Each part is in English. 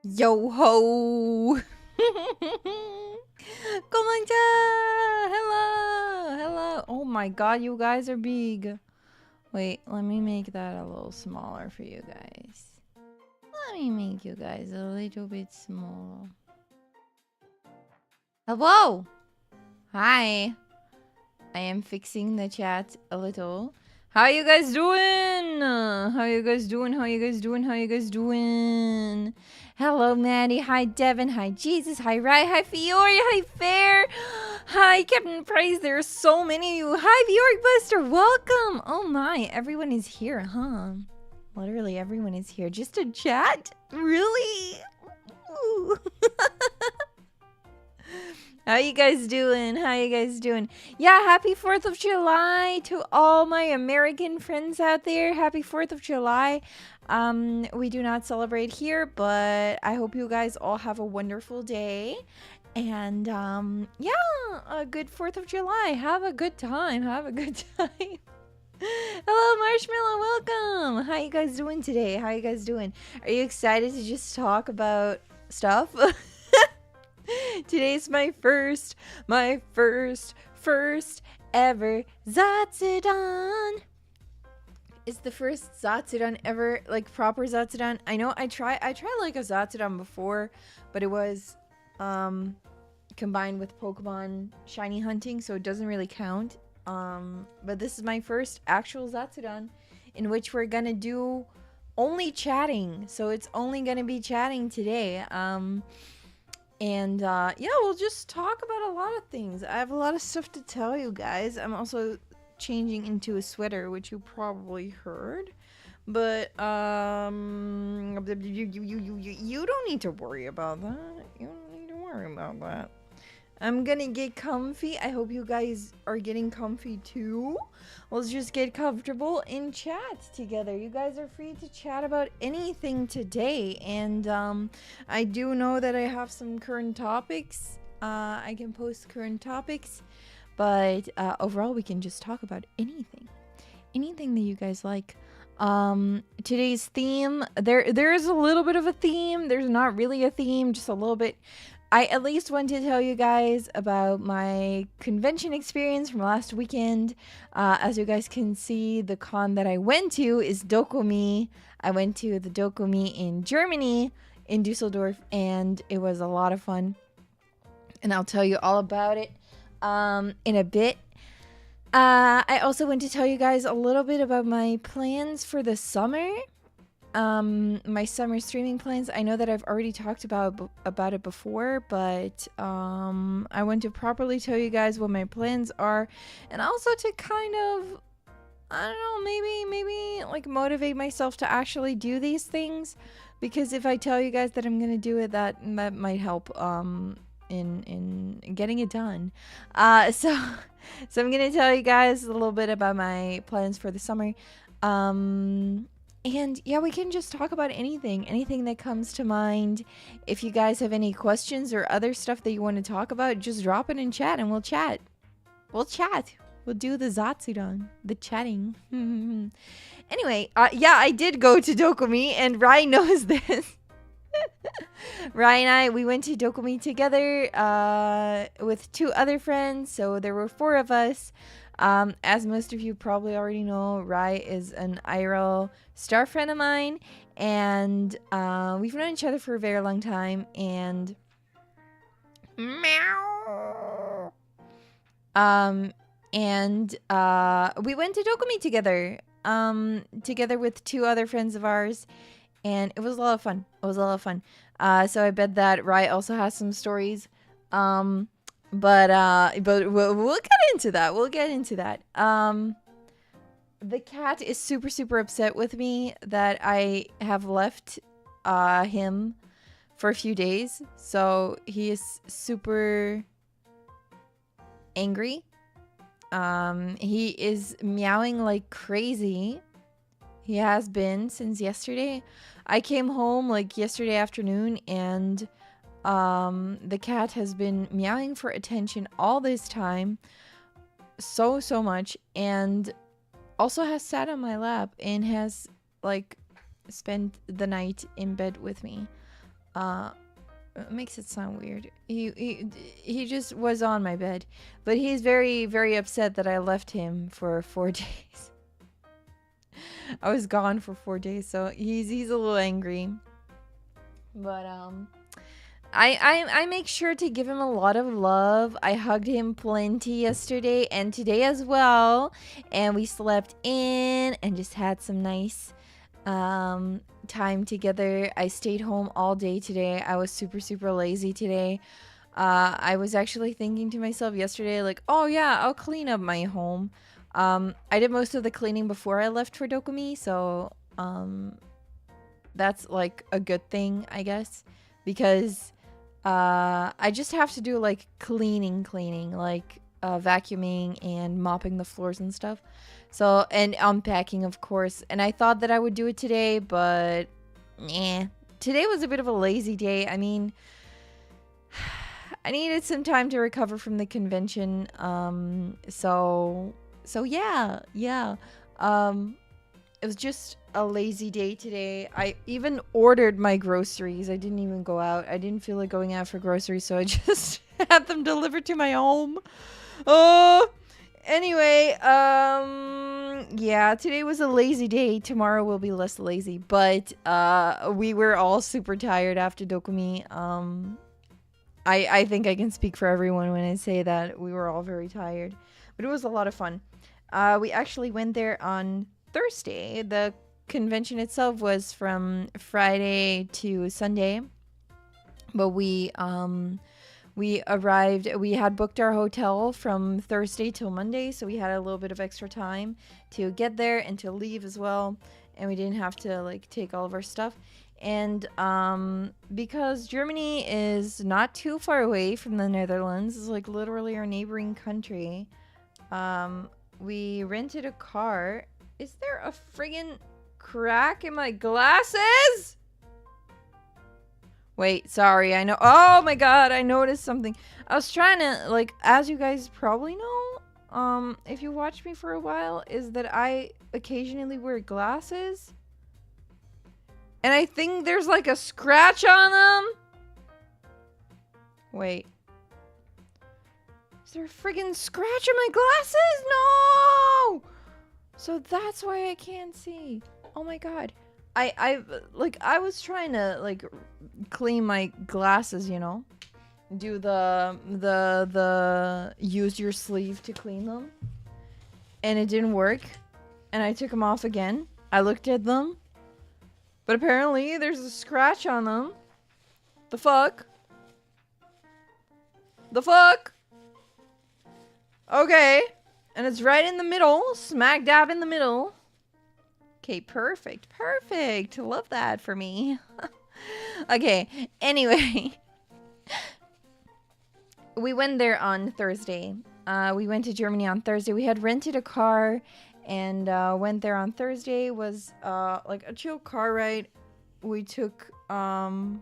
Yo ho! Komanja! Hello! Hello! Oh my god, you guys are big. Wait, let me make that a little smaller for you guys. Let me make you guys a little bit smaller. Hello! Hi! I am fixing the chat a little. How you guys doing? How you guys doing? How you guys doing? How you guys doing? Hello, Maddie. Hi, Devin. Hi, Jesus. Hi, Rai. Hi, Fiore. Hi, Fair. Hi, Captain Price. There are so many of you. Hi, Fiore Buster. Welcome. Oh my, everyone is here, huh? Literally everyone is here just to chat? Really? Ooh. How you guys doing? How you guys doing? Yeah, happy 4th of July to all my American friends out there. Happy 4th of July. We do not celebrate here, but I hope you guys all have a wonderful day. And yeah, a good 4th of July. Have a good time. Have a good time. Hello, Marshmallow. Welcome. How you guys doing today? How you guys doing? Are you excited to just talk about stuff? Today's my first ever Zatsudan. It's the first Zatsudan ever, like proper Zatsudan. I know I tried like a Zatsudan before, but it was combined with Pokemon shiny hunting, so it doesn't really count. But this is my first actual Zatsudan in which we're gonna do only chatting. So it's only gonna be chatting today. And yeah, we'll just talk about a lot of things. I have a lot of stuff to tell you guys. I'm also changing into a sweater, which you probably heard. But you don't need to worry about that. You don't need to worry about that. I'm gonna get comfy. I hope you guys are getting comfy too. Let's just get comfortable and chat together. You guys are free to chat about anything today. And I do know that I have some current topics. I can post current topics. But overall, we can just talk about anything. Anything that you guys like. Today's theme, there is a little bit of a theme. There's not really a theme, just a little bit. I at least want to tell you guys about my convention experience from last weekend. As you guys can see, the con that I went to is DOKOMI. I went to the DOKOMI in Germany, in Dusseldorf, and it was a lot of fun. And I'll tell you all about it in a bit. I also want to tell you guys a little bit about my plans for the summer. My summer streaming plans. I know that I've already talked about it before, but I want to properly tell you guys what my plans are, and also to kind of, I don't know, maybe like motivate myself to actually do these things, because if I tell you guys that I'm gonna do it, that might help in getting it done. So I'm gonna tell you guys a little bit about my plans for the summer. And yeah, we can just talk about anything that comes to mind. If you guys have any questions or other stuff that you want to talk about, just drop it in chat and we'll chat. We'll do the Zatsudan, the chatting. Anyway, yeah, I did go to DOKOMI, and Rai knows this. Rai and I, we went to DOKOMI together with 2 other friends, so there were 4 of us. As most of you probably already know, Rai is an IRL star friend of mine, and we've known each other for a very long time, and meow. We went to DOKOMI together, together with 2 other friends of ours, and it was a lot of fun. So I bet that Rai also has some stories. But we'll get into that. The cat is super upset with me that I have left him for a few days. So he is super angry. He is meowing like crazy. He has been since yesterday. I came home like yesterday afternoon, and the cat has been meowing for attention all this time, so much, and also has sat on my lap and has like spent the night in bed with me. It makes it sound weird. He just was on my bed, but he's very, very upset that I left him for 4 days. I was gone for 4 days, so he's a little angry. But I make sure to give him a lot of love. I hugged him plenty yesterday and today as well, and we slept in and just had some nice time together. I stayed home all day today. I was super, super lazy today. I was actually thinking to myself yesterday, like, oh yeah, I'll clean up my home. I did most of the cleaning before I left for DOKOMI, so that's like a good thing, I guess, because I just have to do like cleaning, like vacuuming and mopping the floors and stuff. So, and unpacking, of course. And I thought that I would do it today, but today was a bit of a lazy day. I mean, I needed some time to recover from the convention. So yeah. It was just a lazy day today. I even ordered my groceries. I didn't even go out. I didn't feel like going out for groceries, so I just had them delivered to my home. Oh, anyway, yeah, today was a lazy day. Tomorrow will be less lazy, but we were all super tired after DOKOMI. I think I can speak for everyone when I say that we were all very tired, but it was a lot of fun. We actually went there on Thursday. The convention itself was from Friday to Sunday, but we arrived, we had booked our hotel from Thursday till Monday, so we had a little bit of extra time to get there and to leave as well, and we didn't have to like take all of our stuff. And because Germany is not too far away from the Netherlands, it's like literally our neighboring country, we rented a car. Is there a friggin' crack in my glasses? Wait, sorry, I know. Oh my god, I noticed something. I was trying to, like, as you guys probably know, if you watch me for a while, is that I occasionally wear glasses. And I think there's like a scratch on them. Wait. Is there a friggin' scratch on my glasses? No! So that's why I can't see. Oh my god. I was trying to like clean my glasses, you know, do the use your sleeve to clean them, and it didn't work, and I took them off again. I looked at them, but apparently there's a scratch on them. The fuck? The fuck? Okay, and it's right in the middle, smack dab in the middle. Okay, perfect. Perfect. Love that for me. Okay, anyway. We went there on Thursday. We went to Germany on Thursday. We had rented a car and went there on Thursday. It was like a chill car ride. We took oh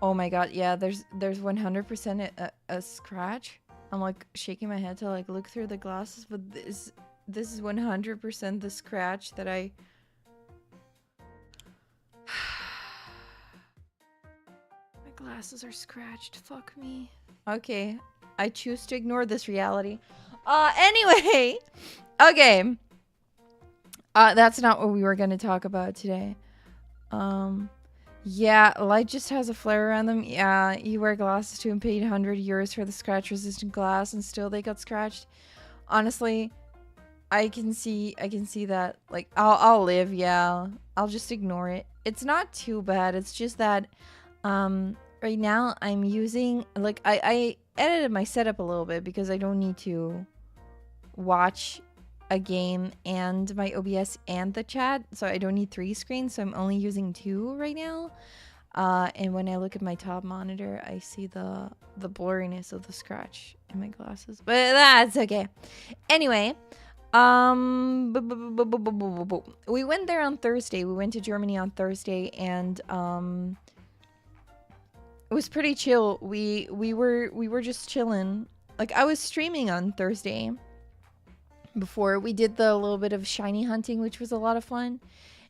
my god, yeah, there's 100% a scratch. I'm like shaking my head to like look through the glasses, but this is 100% the scratch that I... My glasses are scratched. Fuck me. Okay. I choose to ignore this reality. Anyway. Okay. That's not what we were going to talk about today. Yeah, light just has a flare around them. Yeah, you wear glasses too and paid 100 euros for the scratch-resistant glass and still they got scratched. Honestly... I can see that, like, I'll live, yeah. I'll just ignore it. It's not too bad. It's just that, right now I'm using, like, I edited my setup a little bit because I don't need to watch a game and my OBS and the chat, so I don't need 3 screens, so I'm only using 2 right now. And when I look at my top monitor, I see the blurriness of the scratch in my glasses, but that's okay. Anyway, we went there on Thursday. We went to Germany on Thursday, and it was pretty chill. We were just chilling. Like, I was streaming on Thursday before we did the little bit of shiny hunting, which was a lot of fun.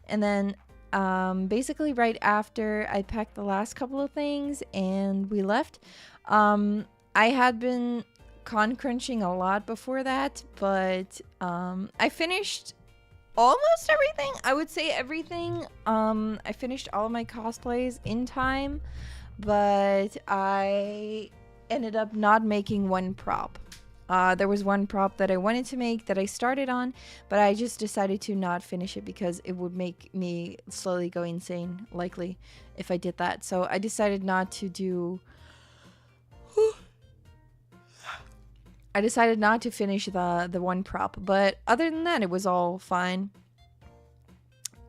And then basically right after I packed the last couple of things and we left. I had been con crunching a lot before that, but I finished almost everything. I would say everything. I finished all of my cosplays in time, but I ended up not making one prop. There was one prop that I wanted to make that I started on, but I just decided to not finish it because it would make me slowly go insane, likely, if I did that. So I decided not to do... I decided not to finish the one prop, but other than that, it was all fine.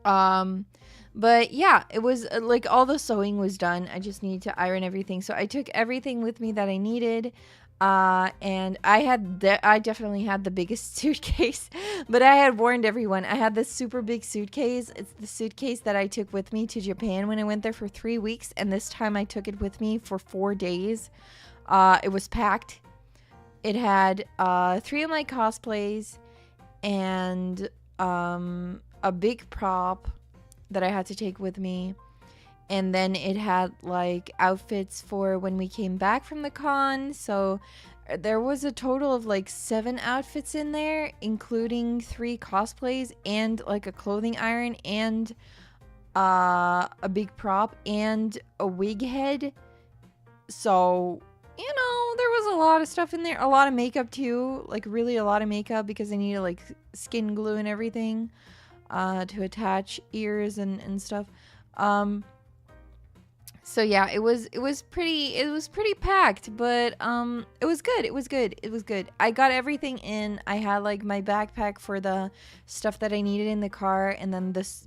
But yeah, it was like all the sewing was done. I just needed to iron everything. So I took everything with me that I needed. And I definitely had the biggest suitcase, but I had warned everyone. I had this super big suitcase. It's the suitcase that I took with me to Japan when I went there for 3 weeks. And this time I took it with me for 4 days. It was packed. It had 3 of my cosplays and a big prop that I had to take with me. And then it had like outfits for when we came back from the con. So there was a total of like 7 outfits in there, including 3 cosplays and like a clothing iron and a big prop and a wig head. So, you know, there was a lot of stuff in there. A lot of makeup too. Like really a lot of makeup because I needed like skin glue and everything to attach ears and stuff. So yeah, it was pretty packed, but it was good. I got everything in. I had like my backpack for the stuff that I needed in the car, and then this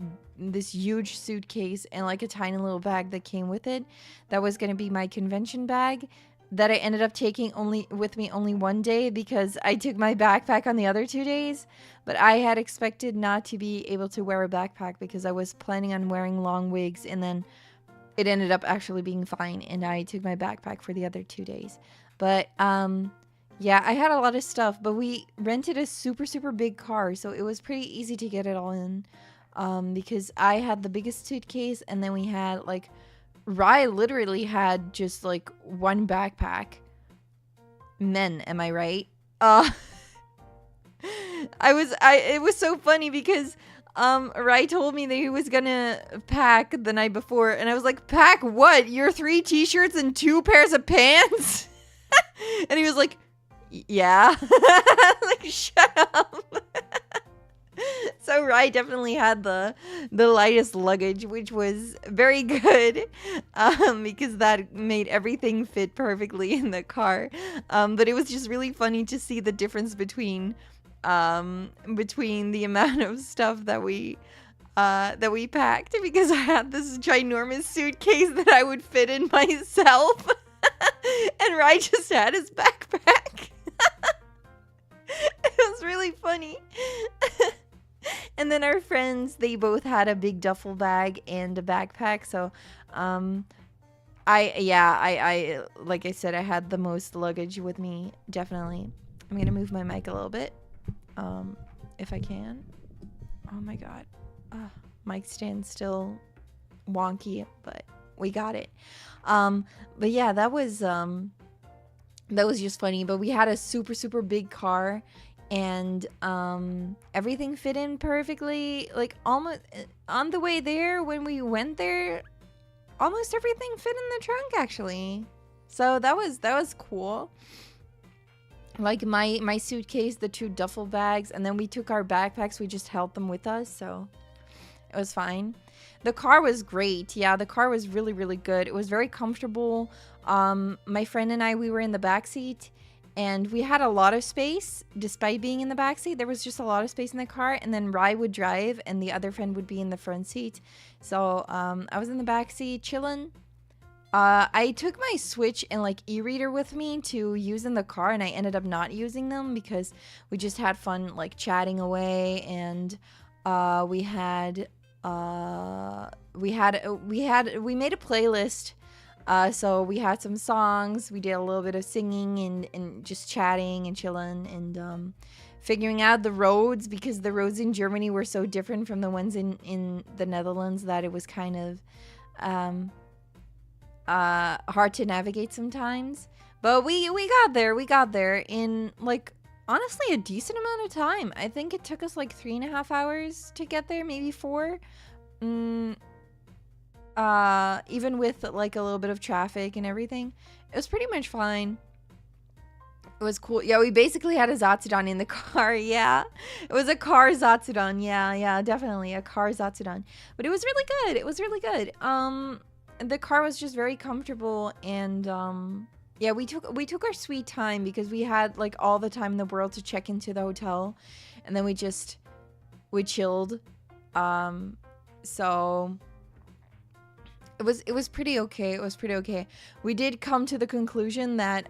huge suitcase and like a tiny little bag that came with it. That was gonna be my convention bag that I ended up taking with me only 1 day because I took my backpack on the other 2 days. But I had expected not to be able to wear a backpack because I was planning on wearing long wigs, and then it ended up actually being fine, and I took my backpack for the other 2 days. But yeah, I had a lot of stuff, but we rented a super big car, so it was pretty easy to get it all in, because I had the biggest suitcase, and then we had like Rai literally had just like 1 backpack. Men, am I right? It was so funny because Rai told me that he was gonna pack the night before, and I was like, pack what? Your 3 t-shirts and 2 pairs of pants? And he was like, yeah. Like, shut up. So Rai definitely had the lightest luggage, which was very good, because that made everything fit perfectly in the car. But it was just really funny to see the difference between the amount of stuff that we packed, because I had this ginormous suitcase that I would fit in myself, and Rai just had his backpack. It was really funny. And then our friends, they both had a big duffel bag and a backpack, so I like I said, I had the most luggage with me, definitely. I'm gonna move my mic a little bit. If I can. Oh my god. Mic stand's still wonky, but we got it. But yeah, that was just funny. But we had a super big car, and everything fit in perfectly. Like almost on the way there, when we went there, almost everything fit in the trunk actually. So that was cool. Like my suitcase, the 2 duffel bags, and then we took our backpacks. We just held them with us, so it was fine. The car was great. Yeah, the car was really good. It was very comfortable. My friend and I, we were in the back seat, and we had a lot of space. Despite being in the back seat, there was just a lot of space in the car, and then Rai would drive, and the other friend would be in the front seat. So I was in the back seat chilling. I took my Switch and like e-reader with me to use in the car, and I ended up not using them because we just had fun like chatting away, and we made a playlist. So we had some songs, we did a little bit of singing and just chatting and chilling and figuring out the roads, because the roads in Germany were so different from the ones in the Netherlands that it was kind of hard to navigate sometimes. But we got there in like honestly a decent amount of time. I think it took us like 3.5 hours to get there, maybe 4. Even with like a little bit of traffic and everything, it was pretty much fine. It was cool. Yeah, we basically had a Zatsudan in the car. Yeah, it was a car Zatsudan. Yeah, definitely a car Zatsudan. But it was really good. It was really good. The car was just very comfortable, and yeah, we took our sweet time because we had like all the time in the world to check into the hotel, and then we chilled. So it was pretty okay. It was pretty okay. We did come to the conclusion that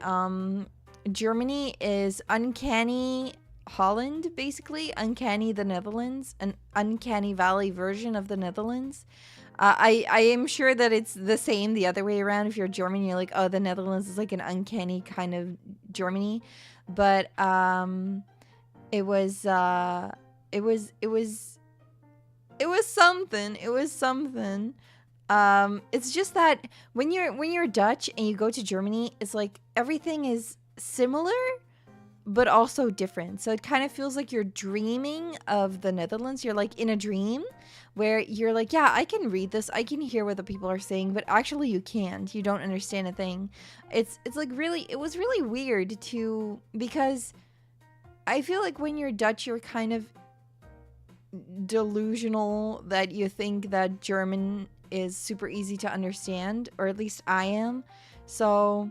Germany is uncanny Holland, basically. Uncanny the Netherlands. An uncanny valley version of the Netherlands. I am sure that it's the same the other way around. If you're German, you're like, oh, the Netherlands is like an uncanny kind of Germany. But it was something. It was something. It's just that when you're Dutch and you go to Germany, it's like everything is similar but also different. So it kind of feels like you're dreaming of the Netherlands. You're like in a dream where you're like, yeah, I can read this, I can hear what the people are saying, but actually you can't. You don't understand a thing. It's like really, it was really weird too, because I feel like when you're Dutch, you're kind of delusional that you think that German is super easy to understand, or at least I am. So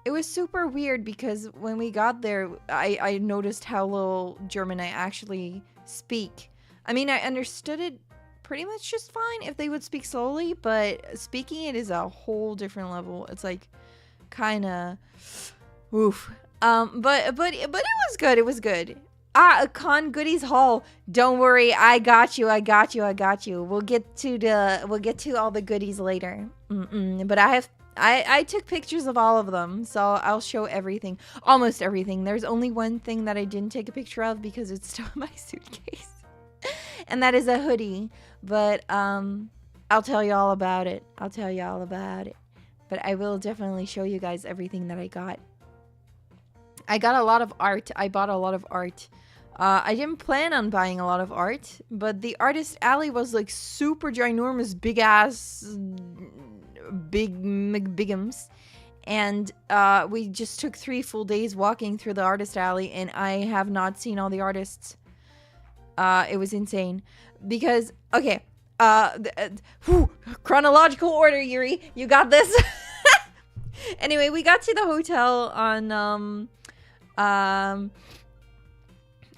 it was super weird because when we got there, I noticed how little German I actually speak. I mean, I understood it pretty much just fine if they would speak slowly, but speaking it is a whole different level. It's like kind of oof. But it was good. It was good. A con goodies haul. Don't worry, I got you. We'll get to all the goodies later. But I took pictures of all of them, so I'll show everything. Almost everything. There's only one thing that I didn't take a picture of because it's still in my suitcase. And that is a hoodie. But I'll tell you all about it. But I will definitely show you guys everything that I got. I got a lot of art. I bought a lot of art. I didn't plan on buying a lot of art, but the artist alley was like super ginormous, big ass, big McBigums. And we just took 3 full days walking through the artist alley, and I have not seen all the artists. It was insane. Because, okay, chronological order, Yuri. You got this. Anyway, we got to the hotel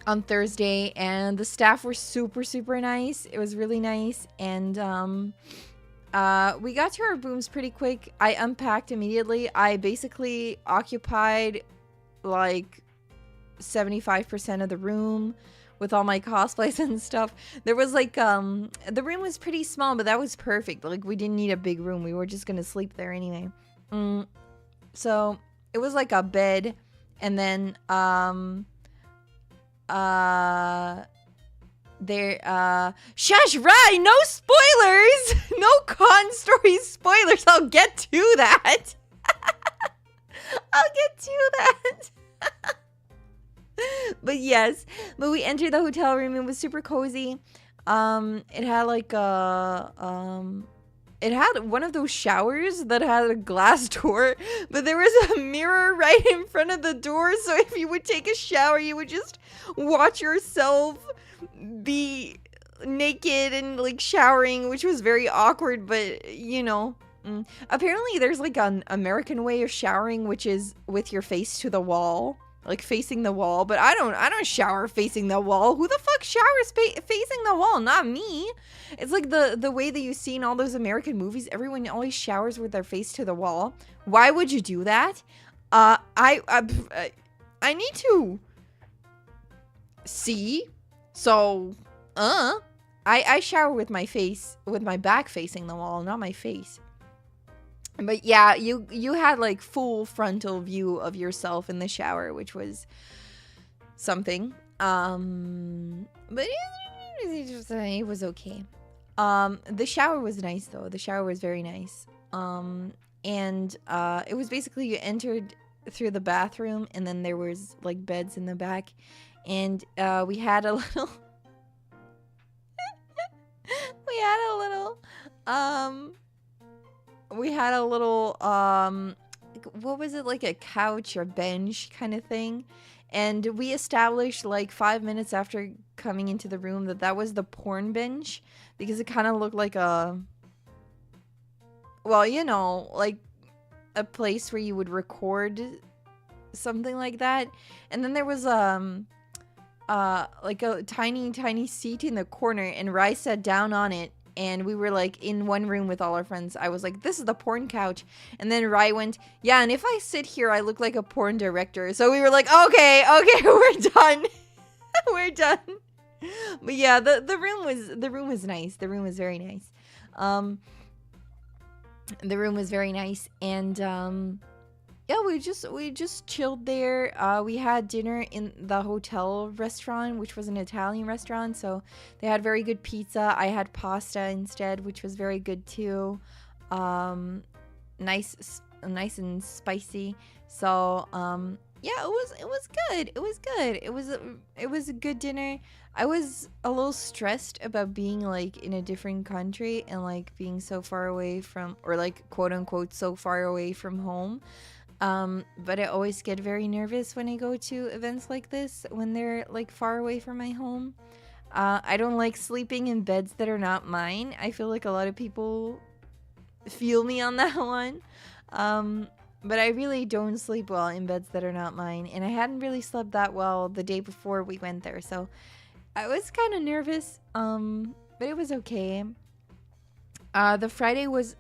on Thursday, and the staff were super nice. It was really nice, and we got to our rooms pretty quick. I unpacked immediately. I basically occupied like 75% of the room with all my cosplays and stuff. There was like the room was pretty small, but that was perfect. Like, we didn't need a big room. We were just gonna sleep there anyway. So it was like a bed, and then shush, Rai, no spoilers. No con story spoilers. I'll get to that. But yes, but we entered the hotel room. It was super cozy. It had like it had one of those showers that had a glass door, but there was a mirror right in front of the door, so if you would take a shower, you would just watch yourself be naked and like showering, which was very awkward, but you know. Apparently there's like an American way of showering, which is with your face to the wall, like facing the wall, but I don't shower facing the wall. Who the fuck showers facing the wall? Not me. It's like the way that you see in all those American movies. Everyone always showers with their face to the wall. Why would you do that? I need to see. So, I shower with my face, with my back facing the wall, not my face. But yeah, you had like full frontal view of yourself in the shower, which was something. But it was okay. The shower was nice though. The shower was very nice. And it was basically you entered through the bathroom, and then there was like beds in the back, and we had a little we had a little what was it, like a couch or bench kind of thing, and we established like 5 minutes after coming into the room that that was the porn bench, because it kind of looked like a, well, you know, like a place where you would record something like that. And then there was like a tiny seat in the corner, and Rai sat down on it, and we were like in one room with all our friends. I was like, this is the porn couch, and then Rai went, yeah, and if I sit here I look like a porn director. So we were like, okay, we're done. We're done. But yeah, the room was nice. The room was very nice. The room was very nice, and yeah, we just chilled there. We had dinner in the hotel restaurant, which was an Italian restaurant, so they had very good pizza. I had pasta instead, which was very good too. Nice and spicy. So yeah, it was good. It was a good dinner. I was a little stressed about being like in a different country and like being so far away from, or like quote unquote so far away from home. But I always get very nervous when I go to events like this, when they're like far away from my home. I don't like sleeping in beds that are not mine. I feel like a lot of people feel me on that one. But I really don't sleep well in beds that are not mine, and I hadn't really slept that well the day before we went there, so I was kind of nervous, but it was okay. The Friday was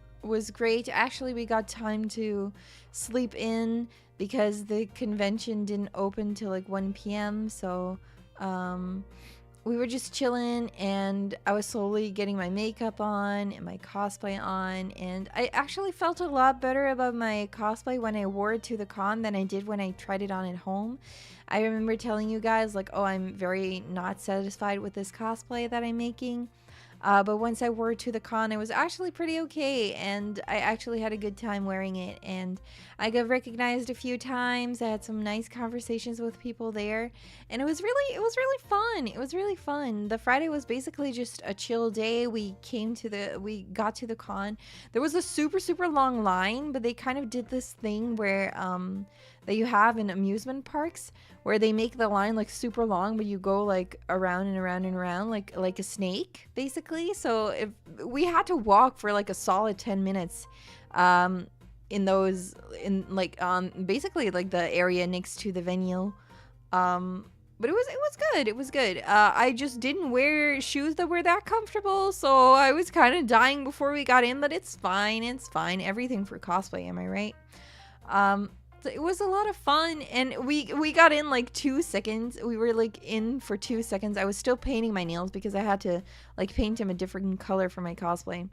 great. Actually, we got time to sleep in because the convention didn't open till like 1 p.m. So we were just chilling, and I was slowly getting my makeup on and my cosplay on, and I actually felt a lot better about my cosplay when I wore it to the con than I did when I tried it on at home. I remember telling you guys like, oh, I'm very not satisfied with this cosplay that I'm making. But once I wore it to the con, it was actually pretty okay, and I actually had a good time wearing it, and I got recognized a few times. I had some nice conversations with people there, and it was really fun. It was really fun. The Friday was basically just a chill day. We got to the con. There was a super long line, but they kind of did this thing where that you have in amusement parks, where they make the line like super long, but you go like around and around and around like a snake basically. So if we had to walk for like a solid 10 minutes basically like the area next to the venue, but it was good. I just didn't wear shoes that were that comfortable, so I was kind of dying before we got in, but it's fine. Everything for cosplay, am I right? So it was a lot of fun, and we got in like 2 seconds. We were like in for 2 seconds. I was still painting my nails because I had to like paint them a different color for my cosplay,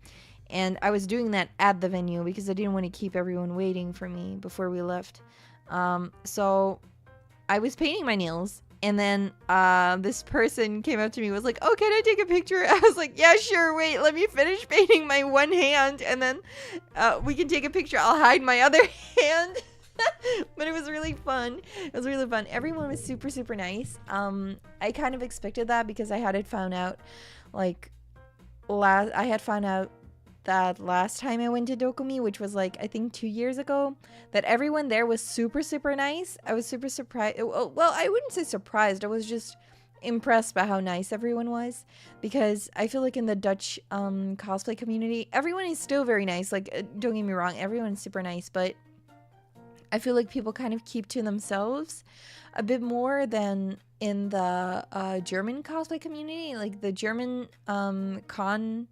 and I was doing that at the venue because I didn't want to keep everyone waiting for me before we left. So I was painting my nails, and then this person came up to me and was like, oh, can I take a picture? I was like, yeah, sure, wait, let me finish painting my one hand, and then we can take a picture. I'll hide my other hand. But it was really fun. Everyone was super nice. I kind of expected that because I had found out that last time I went to Dokomi, which was like I think 2 years ago, that everyone there was super nice. I was super surprised. Well, I wouldn't say surprised. I was just impressed by how nice everyone was, because I feel like in the Dutch cosplay community, everyone is still very nice. Like, don't get me wrong, everyone's super nice, but I feel like people kind of keep to themselves a bit more than in the German cosplay community. Like the German con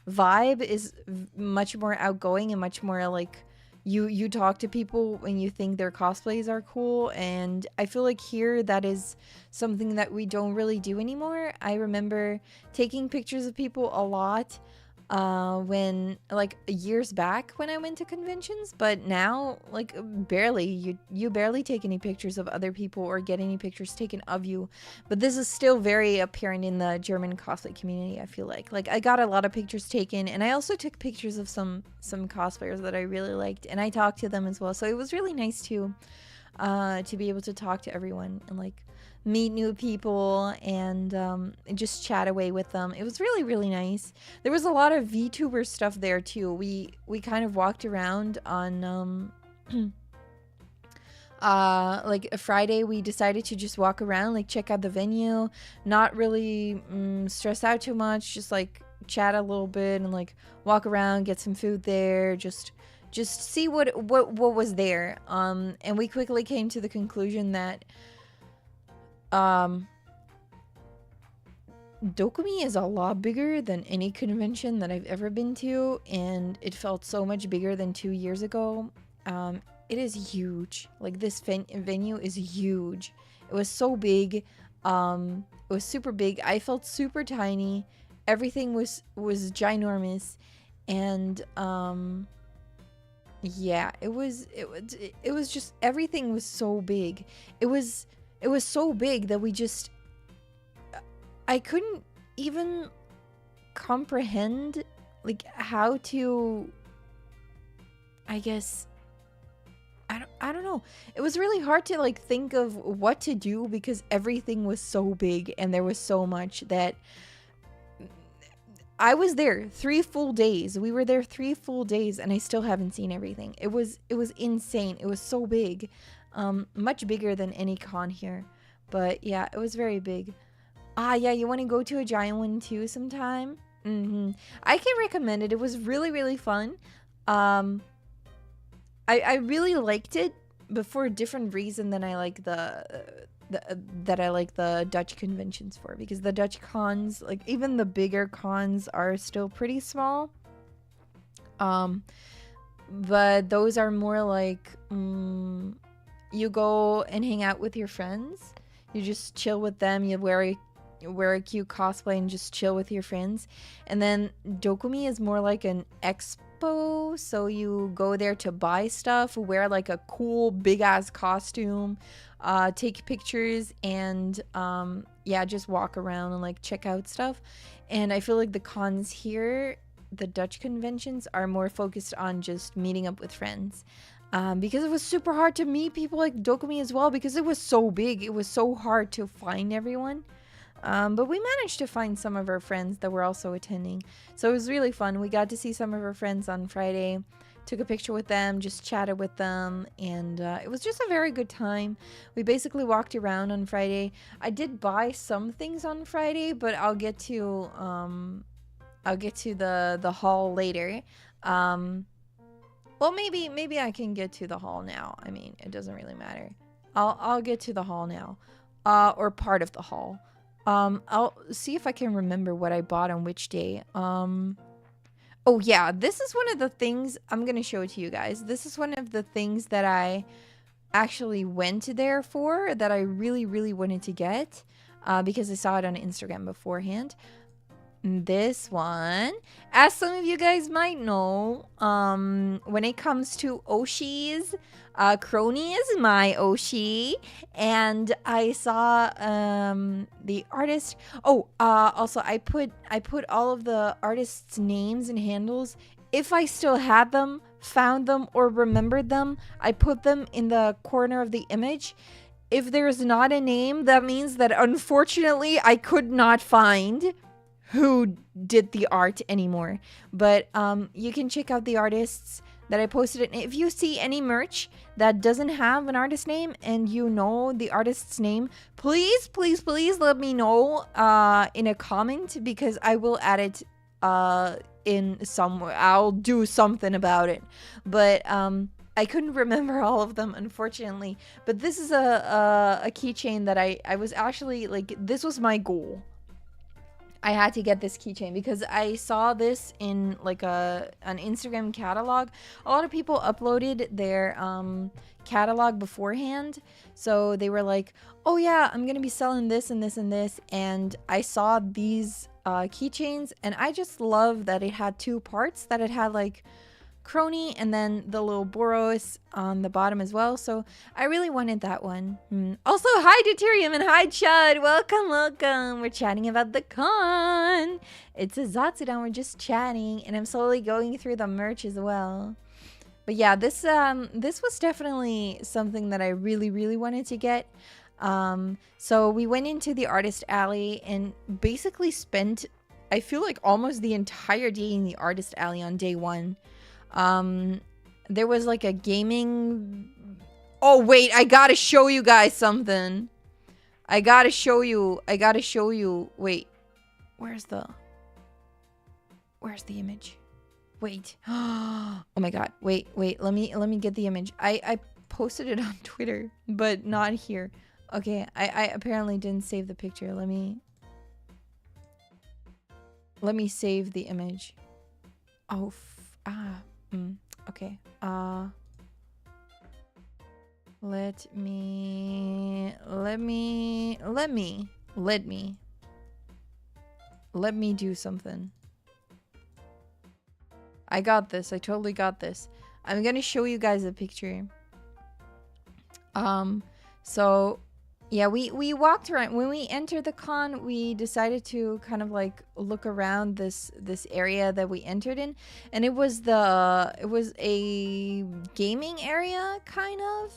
vibe is much more outgoing and much more like you talk to people when you think their cosplays are cool, and I feel like here that is something that we don't really do anymore. I remember taking pictures of people a lot, when like years back when I went to conventions, but now like barely. You barely take any pictures of other people or get any pictures taken of you. But this is still very apparent in the German cosplay community, I feel like. Like I got a lot of pictures taken, and I also took pictures of some cosplayers that I really liked, and I talked to them as well. So it was really nice to be able to talk to everyone and like meet new people and just chat away with them. It was really, really nice. There was a lot of VTuber stuff there too. We kind of walked around on like a Friday. We decided to just walk around, like check out the venue, not really stress out too much, just like chat a little bit and like walk around, get some food there, just see what was there. And we quickly came to the conclusion that DOKOMI is a lot bigger than any convention that I've ever been to, and it felt so much bigger than 2 years ago. It is huge. Like this venue is huge. It was so big. It was super big. I felt super tiny. Everything was ginormous, and yeah, it was just, everything was so big. It was so big that I couldn't even comprehend like how to, I guess, I don't know. It was really hard to like think of what to do because everything was so big and there was so much that I was there 3 full days. We were there 3 full days and I still haven't seen everything. It was insane. It was so big. Much bigger than any con here. But yeah, it was very big. Yeah, you want to go to a giant one too sometime? I can recommend it. It was really, really fun. I really liked it, but for a different reason than I like the Dutch conventions for, because the Dutch cons, like even the bigger cons, are still pretty small. But those are more like you go and hang out with your friends. You just chill with them. You wear a cute cosplay and just chill with your friends. And then DOKOMI is more like an expo, so you go there to buy stuff, wear like a cool big ass costume, take pictures, and yeah, just walk around and like check out stuff. And I feel like the cons here, the Dutch conventions, are more focused on just meeting up with friends. Because it was super hard to meet people like DOKOMI as well, because it was so big. It was so hard to find everyone. But we managed to find some of our friends that were also attending. So it was really fun. We got to see some of our friends on Friday, took a picture with them, just chatted with them, and it was just a very good time. We basically walked around on Friday. I did buy some things on Friday, but I'll get to the haul later. Well, maybe I can get to the haul now. I mean, it doesn't really matter. I'll get to the haul now, or part of the haul. I'll see if I can remember what I bought on which day. Oh yeah, this is one of the things I'm gonna show it to you guys. This is one of the things that I actually went there for, that I really, really wanted to get, because I saw it on Instagram beforehand. This one, as some of you guys might know, when it comes to Oshis, Crony is my Oshi, and I saw the artist. Oh, also I put all of the artists' names and handles, if I still had them, found them, or remembered them. I put them in the corner of the image. If there's not a name, that means that unfortunately I could not find who did the art anymore. But you can check out the artists that I posted. And if you see any merch that doesn't have an artist name and you know the artist's name, please let me know in a comment, because I will add it in somewhere. I'll do something about it. But I couldn't remember all of them, unfortunately. But this is a keychain that I was actually like, this was my goal. I had to get this keychain because I saw this in like an Instagram catalog. A lot of people uploaded their catalog beforehand, so they were like, oh yeah, I'm gonna be selling this and this and this, and I saw these keychains, and I just love that it had two parts, that it had like crony and then the little Boros on the bottom as well, so I really wanted that one. Also, hi Deuterium and hi Chud, welcome. We're chatting about the con. It's a Zatsudan, we're just chatting, and I'm slowly going through the merch as well. But yeah, this was definitely something that I really wanted to get. So we went into the artist alley and basically spent, I feel like, almost the entire day in the artist alley on day one. There was like a gaming... Oh wait, I gotta show you guys something. I gotta show you. Wait, where's the image? Wait. Oh my god. Wait. Let me get the image. I posted it on Twitter, but not here. Okay, I apparently didn't save the picture. Let me save the image. Oh, okay. Let me do something. I got this. I totally got this. I'm gonna show you guys a picture. So yeah, we walked around. When we entered the con, we decided to kind of like look around this area that we entered in, and it was a gaming area, kind of.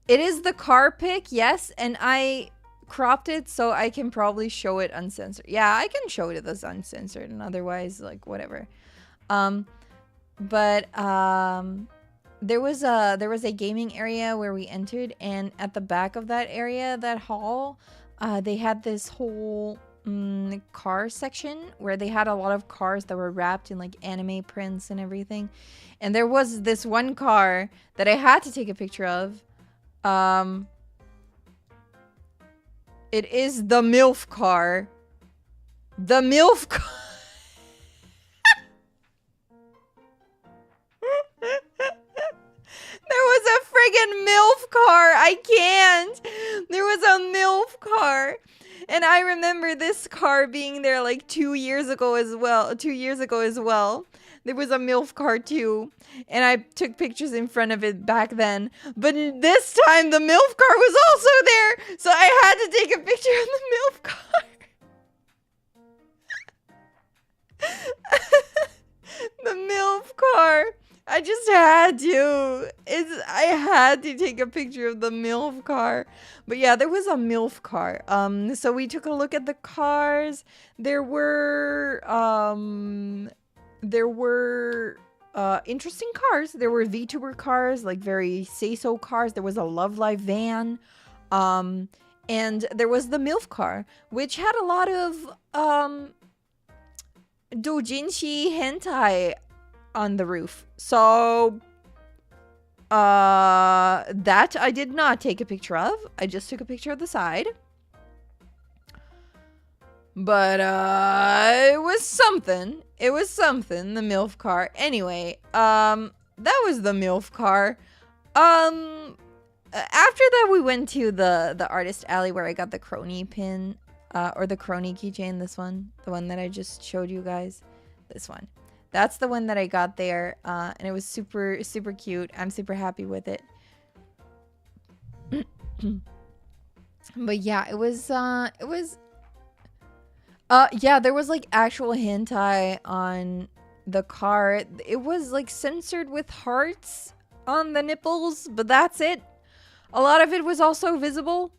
It is the car pic, yes, and I cropped it so I can probably show it uncensored. Yeah, I can show it as uncensored, and otherwise, like, whatever. There was a gaming area where we entered, and at the back of that area, that hall, they had this whole car section where they had a lot of cars that were wrapped in like anime prints and everything. And there was this one car that I had to take a picture of. It is the MILF car. The MILF car. There was a friggin' MILF car. I can't. There was a MILF car. And I remember this car being there like 2 years ago as well. There was a MILF car too. And I took pictures in front of it back then. But this time the MILF car was also there. So I had to take a picture of the MILF car. The MILF car. I just had to. I had to take a picture of the MILF car. But yeah, there was a MILF car. So we took a look at the cars. There were interesting cars. There were VTuber cars, like very seiso cars. There was a Love Live van. And there was the MILF car, which had a lot of doujinshi hentai on the roof. So that I did not take a picture of. I just took a picture of the side. But it was something. It was something, the MILF car. Anyway, that was the MILF car. After that, we went to the artist alley where I got the crony pin, or the crony keychain. This one, the one that I just showed you guys. This one. That's the one that I got there, and it was super cute. I'm super happy with it. But yeah, it was yeah, there was like actual hentai on the car. It was like censored with hearts on the nipples, but that's it. A lot of it was also visible.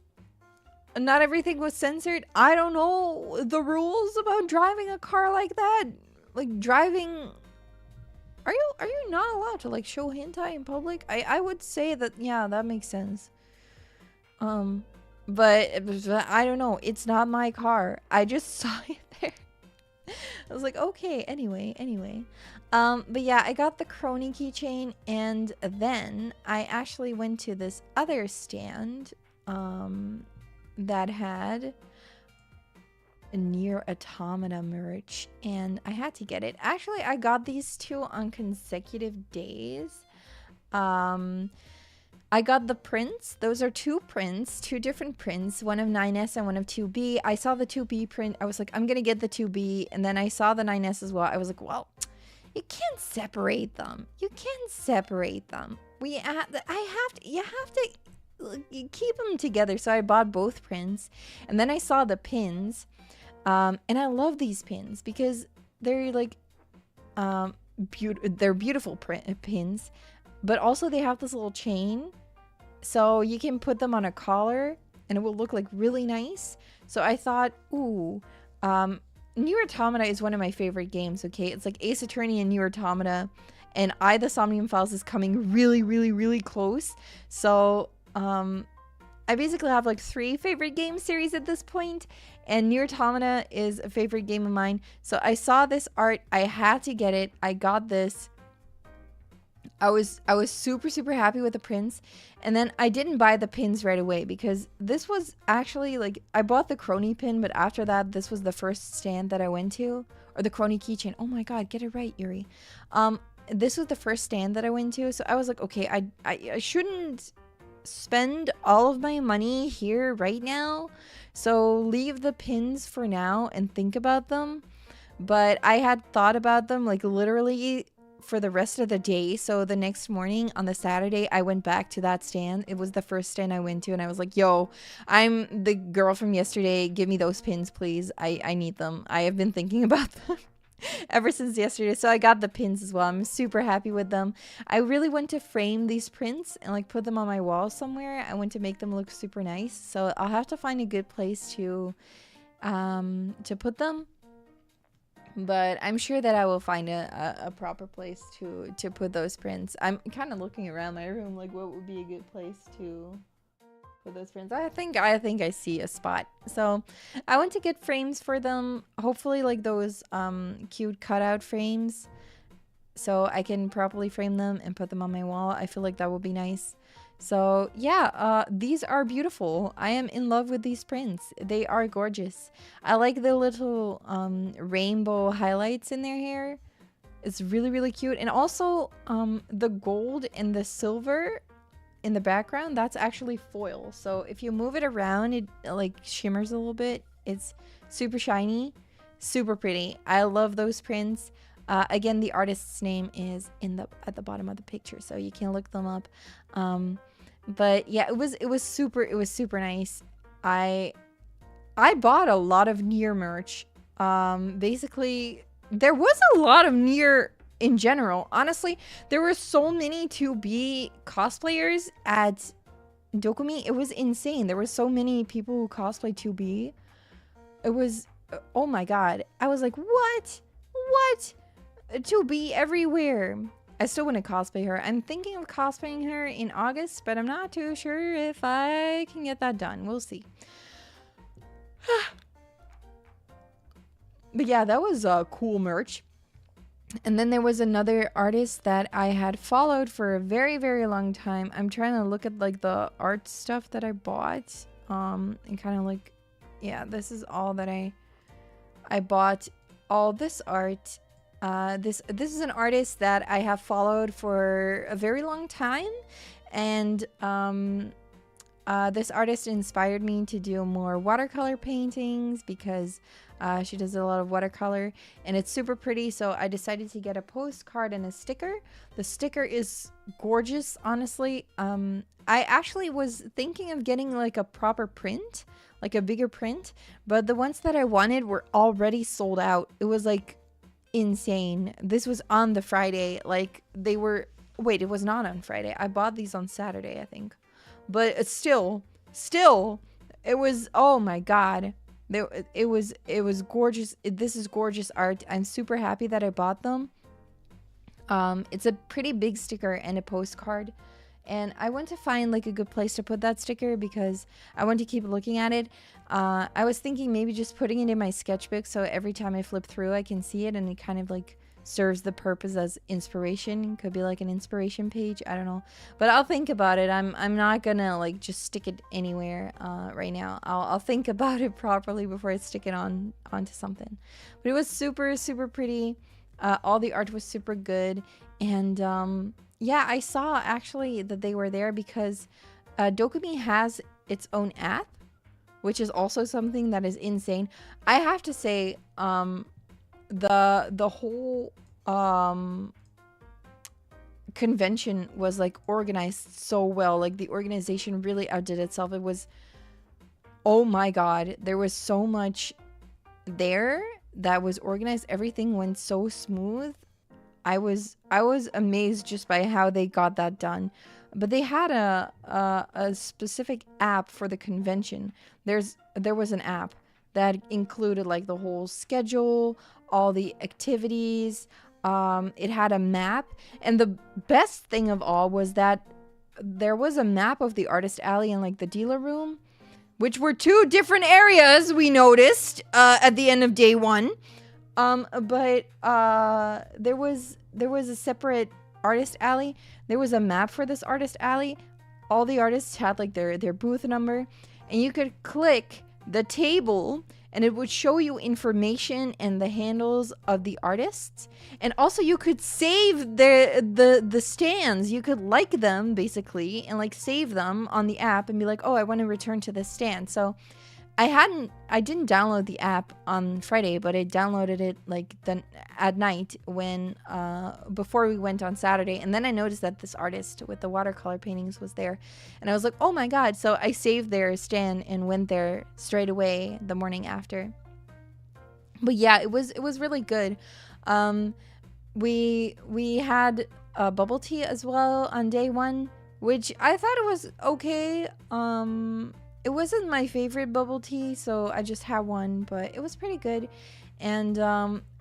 Not everything was censored. I don't know the rules about driving a car like that. Like driving, are you not allowed to like show hentai in public? I would say that, yeah, that makes sense. But I don't know, it's not my car. I just saw it there. I was like, okay, anyway. But yeah, I got the crony keychain, and then I actually went to this other stand that had Near Automata merch, and I had to get it. Actually, I got these two on consecutive days. I got the prints. Those are two prints, two different prints, one of 9S and one of 2B. I saw the 2B print. I was like, I'm gonna get the 2B, and then I saw the 9S as well. I was like, well, you can't separate them. You can't separate them. You have to keep them together. So I bought both prints, and then I saw the pins, and I love these pins because they're like, they're beautiful pins, but also they have this little chain, so you can put them on a collar, and it will look like really nice. So I thought, ooh, Nier Automata is one of my favorite games, okay? It's like Ace Attorney and Nier Automata, and The Somnium Files is coming really, really, really close. So, I basically have like 3 favorite game series at this point, and Nier Automata is a favorite game of mine. So I saw this art, I had to get it, I got this. I was super, super happy with the prints. And then I didn't buy the pins right away because this was actually like, I bought the crony pin, but after that, this was the first stand that I went to, or the crony keychain. Oh my God, get it right, Yuri. This was the first stand that I went to. So I was like, okay, I shouldn't spend all of my money here right now. So leave the pins for now and think about them. But I had thought about them like literally for the rest of the day. So the next morning on the Saturday, I went back to that stand. It was the first stand I went to, and I was like, yo, I'm the girl from yesterday. Give me those pins, please. I need them. I have been thinking about them ever since yesterday. So I got the pins as well. I'm super happy with them. I really want to frame these prints and like put them on my wall somewhere. I want to make them look super nice. So I'll have to find a good place to put them. But I'm sure that I will find a proper place to put those prints. I'm kind of looking around my room like what would be a good place to put those prints. I think I see a spot. So I want to get frames for them. Hopefully like those cute cutout frames, so I can properly frame them and put them on my wall. I feel like that would be nice. So yeah, these are beautiful. I am in love with these prints. They are gorgeous. I like the little rainbow highlights in their hair. It's really, really cute. And also the gold and the silver in the background, that's actually foil. So if you move it around, it like shimmers a little bit. It's super shiny, super pretty. I love those prints. Again, the artist's name is at the bottom of the picture, so you can look them up. But yeah, it was super nice. I bought a lot of Nier merch. Basically, there was a lot of Nier in general. Honestly, there were so many 2B cosplayers at DOKOMI. It was insane. There were so many people who cosplay 2B. It was, oh my God. I was like, what? 2B everywhere. I still want to cosplay her. I'm thinking of cosplaying her in August, but I'm not too sure if I can get that done. We'll see. But yeah, that was cool merch. And then there was another artist that I had followed for a very, very long time. I'm trying to look at like the art stuff that I bought. And kind of like, yeah, this is all that I bought. All this art. This is an artist that I have followed for a very long time, and this artist inspired me to do more watercolor paintings because she does a lot of watercolor and it's super pretty. So I decided to get a postcard and a sticker. The sticker is gorgeous, honestly. I actually was thinking of getting like a proper print, like a bigger print, but the ones that I wanted were already sold out. It was like insane. This was on the Friday. Like they were, wait, it was not on Friday. I bought these on Saturday, I think. But it's still, it was, oh my God. It was gorgeous. This is gorgeous art. I'm super happy that I bought them. It's a pretty big sticker and a postcard. And I want to find like a good place to put that sticker because I want to keep looking at it. I was thinking maybe just putting it in my sketchbook so every time I flip through I can see it and it kind of like serves the purpose as inspiration. Could be like an inspiration page. I don't know, but I'll think about it. I'm not gonna like just stick it anywhere right now. I'll think about it properly before I stick it onto something. But it was super pretty. All the art was super good, and yeah, I saw actually that they were there because DOKOMI has its own app, which is also something that is insane. I have to say, the whole convention was like organized so well. Like the organization really outdid itself. It was, oh my god, there was so much there that was organized. Everything went so smooth. I was amazed just by how they got that done. But they had a specific app for the convention. There was an app that included like the whole schedule, all the activities. It had a map, and the best thing of all was that there was a map of the artist alley and like the dealer room, which were two different areas we noticed at the end of day one. But there was a separate artist alley. There was a map for this artist alley. All the artists had like their booth number, and you could click the table and it would show you information and the handles of the artists. And also you could save the stands. You could like them basically and like save them on the app and be like, oh, I want to return to this stand. So I didn't download the app on Friday, but I downloaded it like at night when before we went on Saturday, and then I noticed that this artist with the watercolor paintings was there, and I was like, oh my god. So I saved their stand and went there straight away the morning after. But yeah, it was really good. We had bubble tea as well on day one, which I thought it was okay. It wasn't my favorite bubble tea, so I just had one, but it was pretty good. And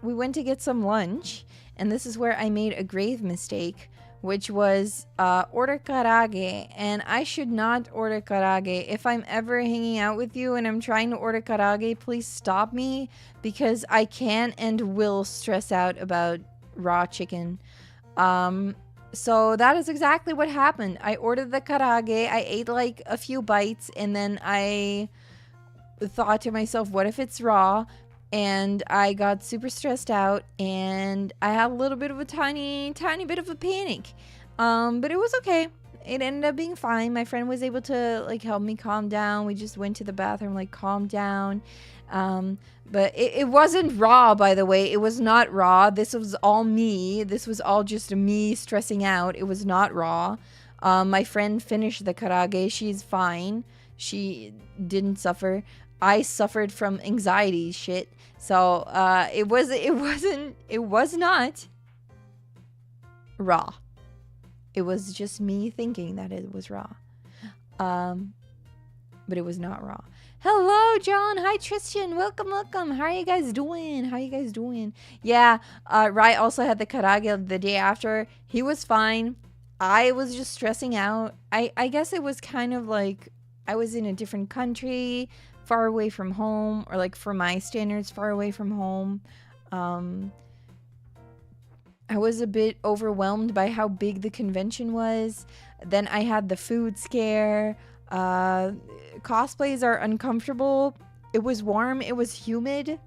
we went to get some lunch, and this is where I made a grave mistake, which was order karage. And I should not order karage. If I'm ever hanging out with you and I'm trying to order karage, please stop me, because I can and will stress out about raw chicken. So that is exactly what happened. I ordered the karage, I ate like a few bites, and then I thought to myself, what if it's raw? And I got super stressed out, and I had a little bit of a tiny bit of a panic. But it was okay. It ended up being fine. My friend was able to like help me calm down. We just went to the bathroom, like calm down. But it wasn't raw, by the way. It was not raw. This was all me. This was all just me stressing out. It was not raw. My friend finished the karage. She's fine. She didn't suffer. I suffered from anxiety shit. So it was not raw. It was just me thinking that it was raw. But it was not raw. Hello, John. Hi, Tristan. Welcome. How are you guys doing? Yeah, Rai also had the karage the day after. He was fine. I was just stressing out. I guess it was kind of like I was in a different country, far away from home, or like for my standards, far away from home. I was a bit overwhelmed by how big the convention was. Then I had the food scare. Cosplays are uncomfortable. It was warm. It was humid.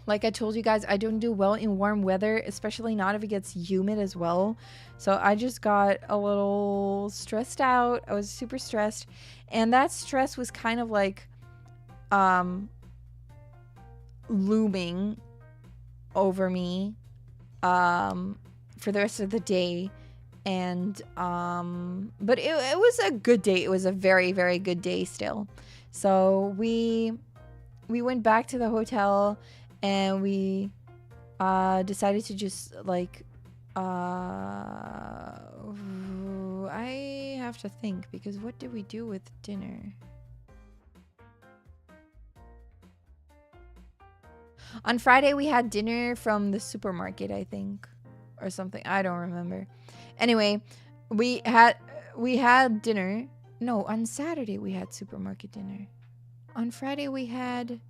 Like I told you guys, I don't do well in warm weather, especially not if it gets humid as well. So I just got a little stressed out. I was super stressed. And that stress was kind of like looming over me for the rest of the day. And but it was a good day. It was a very, very good day still. So we went back to the hotel, and we decided to just like I have to think, because what did we do with dinner? On Friday we had dinner from the supermarket, I think, or something. I don't remember. Anyway, we had dinner. No, on Saturday we had supermarket dinner. On Friday we had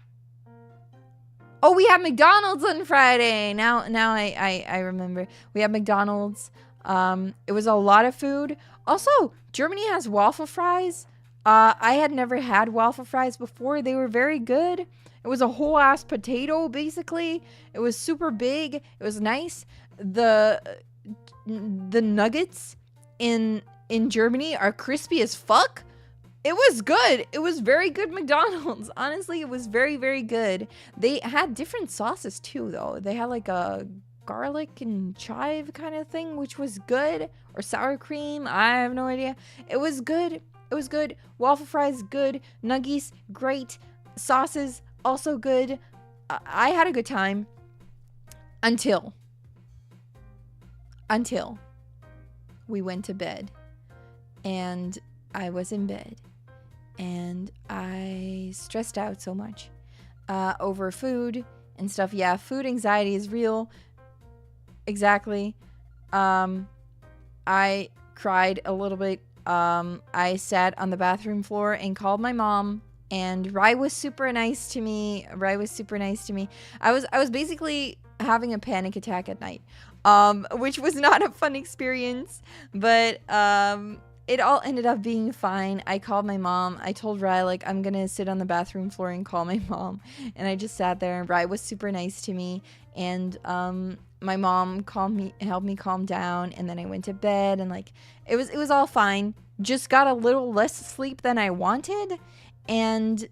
Oh, we had McDonald's on Friday. Now I remember. We had McDonald's. It was a lot of food. Also, Germany has waffle fries. I had never had waffle fries before. They were very good. It was a whole ass potato, basically. It was super big. It was nice. The nuggets in Germany are crispy as fuck. It was good. It was very good McDonald's. Honestly, it was very, very good. They had different sauces too, though. They had like a garlic and chive kind of thing, which was good. Or sour cream. I have no idea. It was good. It was good. Waffle fries, good. Nuggies, great. Sauces, also good. I had a good time. Until we went to bed. And I was in bed. And I stressed out so much over food and stuff. Yeah, food anxiety is real. Exactly. I cried a little bit. I sat on the bathroom floor and called my mom. And Rai was super nice to me. I was basically having a panic attack at night, which was not a fun experience. But it all ended up being fine. I called my mom. I told Rai, like, I'm gonna sit on the bathroom floor and call my mom. And I just sat there, and Rai was super nice to me. And my mom helped me calm down. And then I went to bed, and like, it was all fine. Just got a little less sleep than I wanted. And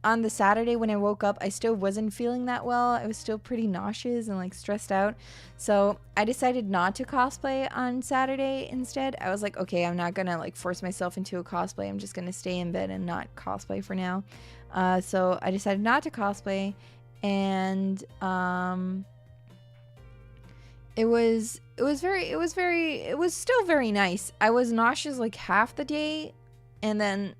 on the Saturday when I woke up, I still wasn't feeling that well. I was still pretty nauseous and like stressed out. So I decided not to cosplay on Saturday instead. I was like, okay, I'm not gonna like force myself into a cosplay. I'm just gonna stay in bed and not cosplay for now. So I decided not to cosplay, and it was still very nice. I was nauseous like half the day, and then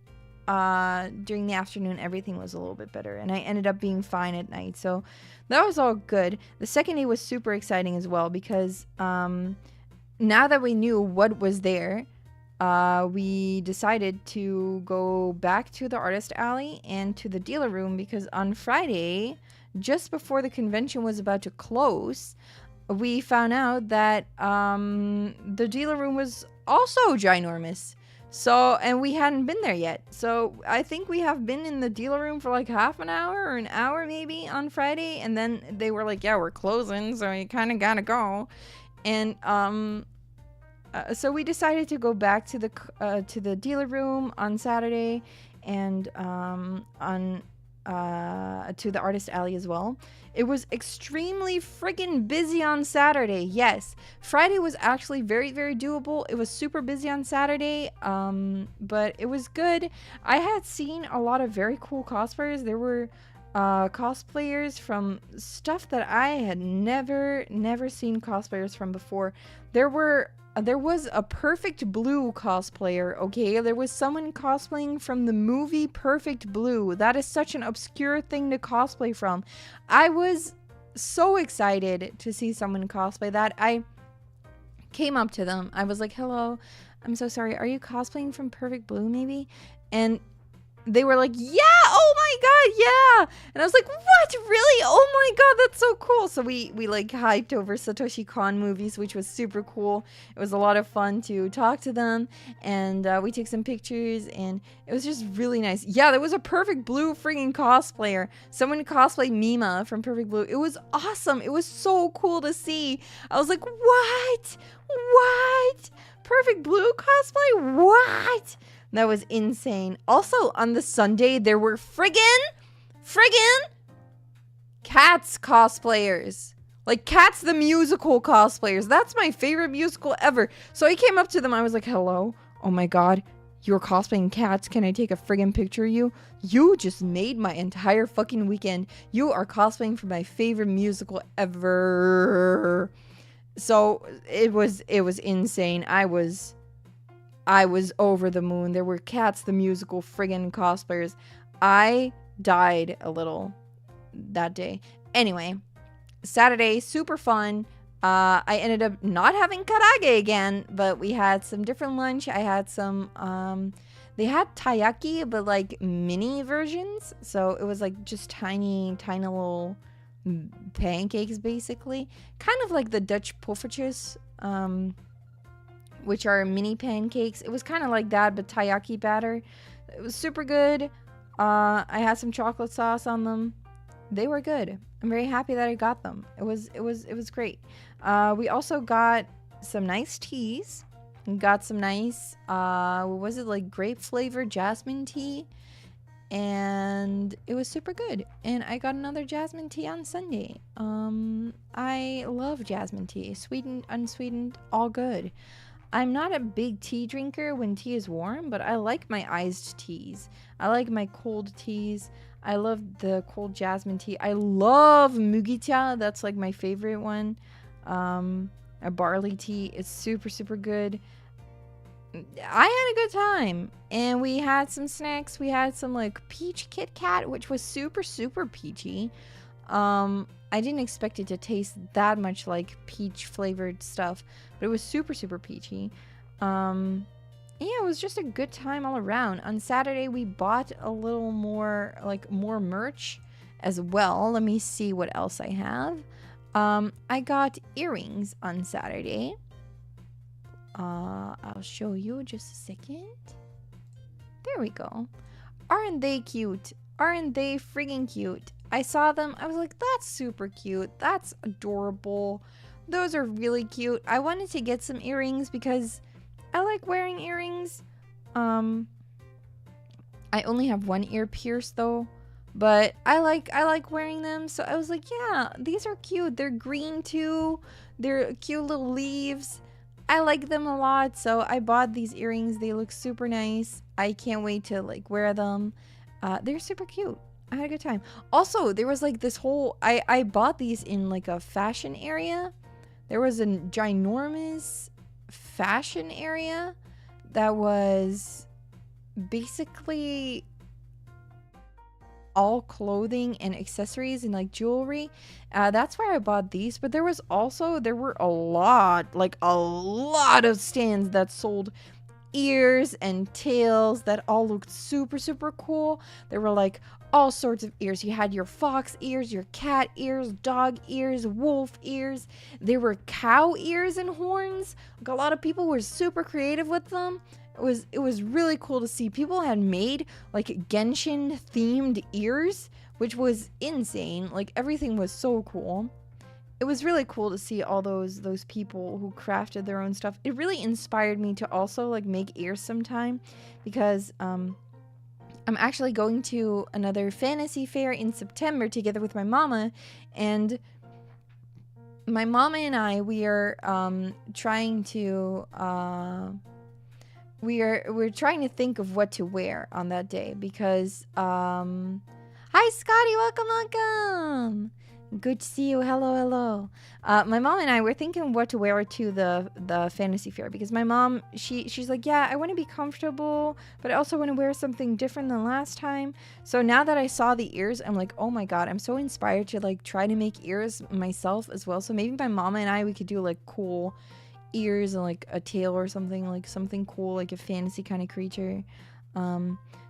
during the afternoon everything was a little bit better, and I ended up being fine at night. So that was all good. The second day was super exciting as well, because now that we knew what was there, we decided to go back to the artist alley and to the dealer room, because on Friday, just before the convention was about to close, we found out that the dealer room was also ginormous. So, and we hadn't been there yet. So I think we have been in the dealer room for like half an hour or an hour maybe on Friday. And then they were like, yeah, we're closing, so you kind of gotta go. And so we decided to go back to the dealer room on Saturday, and to the artist alley as well. It was extremely freaking busy on Saturday. Yes, Friday was actually very, very doable. It was super busy on Saturday, but it was good. I had seen a lot of very cool cosplayers. There were cosplayers from stuff that I had never seen cosplayers from before. There was a Perfect Blue cosplayer, okay? There was someone cosplaying from the movie Perfect Blue. That is such an obscure thing to cosplay from. I was so excited to see someone cosplay that. I came up to them. I was like, hello, I'm so sorry. Are you cosplaying from Perfect Blue maybe? And they were like, yeah, oh my god, yeah. And I was like, what, really? Oh my god, that's so cool. So we like hyped over Satoshi Kon movies, which was super cool. It was a lot of fun to talk to them, and we took some pictures, and it was just really nice. Yeah, there was a Perfect Blue freaking cosplayer. Someone cosplayed Mima from Perfect Blue. It was awesome. It was so cool to see. I was like, what? Perfect Blue cosplay? What? That was insane. Also, on the Sunday, there were friggin' Cats cosplayers. Like, Cats the musical cosplayers. That's my favorite musical ever. So I came up to them. I was like, hello. Oh my god. You're cosplaying Cats. Can I take a friggin' picture of you? You just made my entire fucking weekend. You are cosplaying for my favorite musical ever. So it was insane. I was over the moon. There were Cats the musical friggin' cosplayers. I died a little that day. Anyway, Saturday, super fun. I ended up not having karage again, but we had some different lunch. I had some They had taiyaki, but like mini versions. So it was like just tiny little pancakes, basically. Kind of like the Dutch poffertjes, which are mini pancakes. It was kind of like that, but taiyaki batter. It was super good. I had some chocolate sauce on them. They were good. I'm very happy that I got them. It was great. We also got some nice teas. Got some nice, what was it, like grape flavored jasmine tea, and it was super good. And I got another jasmine tea on Sunday. I love jasmine tea, sweetened, unsweetened, all good. I'm not a big tea drinker when tea is warm, but I like my iced teas. I like my cold teas. I love the cold jasmine tea. I love mugita. That's like my favorite one. A barley tea is super good. I had a good time, and we had some snacks. We had some like peach Kit Kat, which was super peachy. I didn't expect it to taste that much like peach flavored stuff, but it was super peachy. Yeah, it was just a good time all around. On Saturday, we bought a little more, like more merch as well. Let me see what else I have. I got earrings on Saturday. I'll show you just a second. There we go. Aren't they cute? Aren't they friggin' cute? I saw them. I was like, that's super cute. That's adorable. Those are really cute. I wanted to get some earrings because I like wearing earrings. I only have one ear pierced though, but I like wearing them. So I was like, yeah, these are cute. They're green too. They're cute little leaves. I like them a lot, so I bought these earrings. They look super nice. I can't wait to like wear them. They're super cute. I had a good time. Also, there was like this whole, I bought these in like a fashion area. There was a ginormous fashion area that was basically all clothing and accessories and like jewelry. That's where I bought these, but there were a lot of stands that sold ears and tails that all looked super cool. There were like all sorts of ears. You had your fox ears, your cat ears, dog ears, wolf ears. There were cow ears and horns. Like, a lot of people were super creative with them. It was really cool to see. People had made like Genshin themed ears, which was insane. Like, everything was so cool. It was really cool to see all those people who crafted their own stuff. It really inspired me to also like make ears sometime, because I'm actually going to another fantasy fair in September together with my mama, and my mama and I, we are trying to we're trying to think of what to wear on that day, because hi Scotty, welcome. Good to see you. Hello. My mom and I were thinking what to wear to the fantasy fair, because my mom, she's like, yeah, I want to be comfortable, but I also want to wear something different than last time. So now that I saw the ears, I'm like, oh my god, I'm so inspired to like try to make ears myself as well. So maybe my mama and I, we could do like cool ears and like a tail or something, like something cool, like a fantasy kind of creature.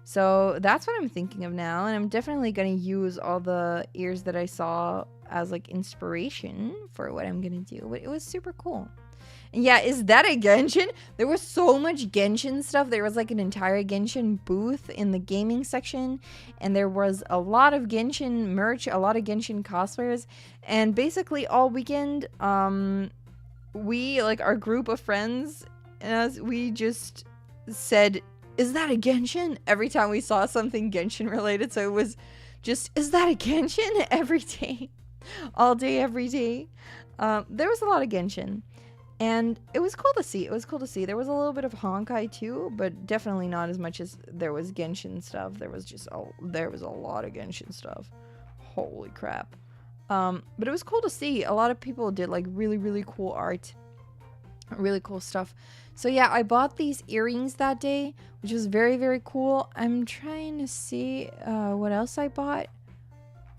So that's what I'm thinking of now, and I'm definitely gonna use all the ears that I saw as like inspiration for what I'm gonna do. But it was super cool. And yeah, is that a Genshin? There was so much Genshin stuff. There was like an entire Genshin booth in the gaming section, and there was a lot of Genshin merch, a lot of Genshin cosplayers, and basically all weekend, we, like our group of friends, as we just said, is that a Genshin? Every time we saw something Genshin related. So it was just, is that a Genshin? Every day. All day, every day. There was a lot of Genshin. And it was cool to see. There was a little bit of Honkai too, but definitely not as much as there was Genshin stuff. There was a lot of Genshin stuff. Holy crap. But it was cool to see. A lot of people did like really cool art. Really cool stuff. So yeah, I bought these earrings that day, which was very cool. I'm trying to see what else I bought.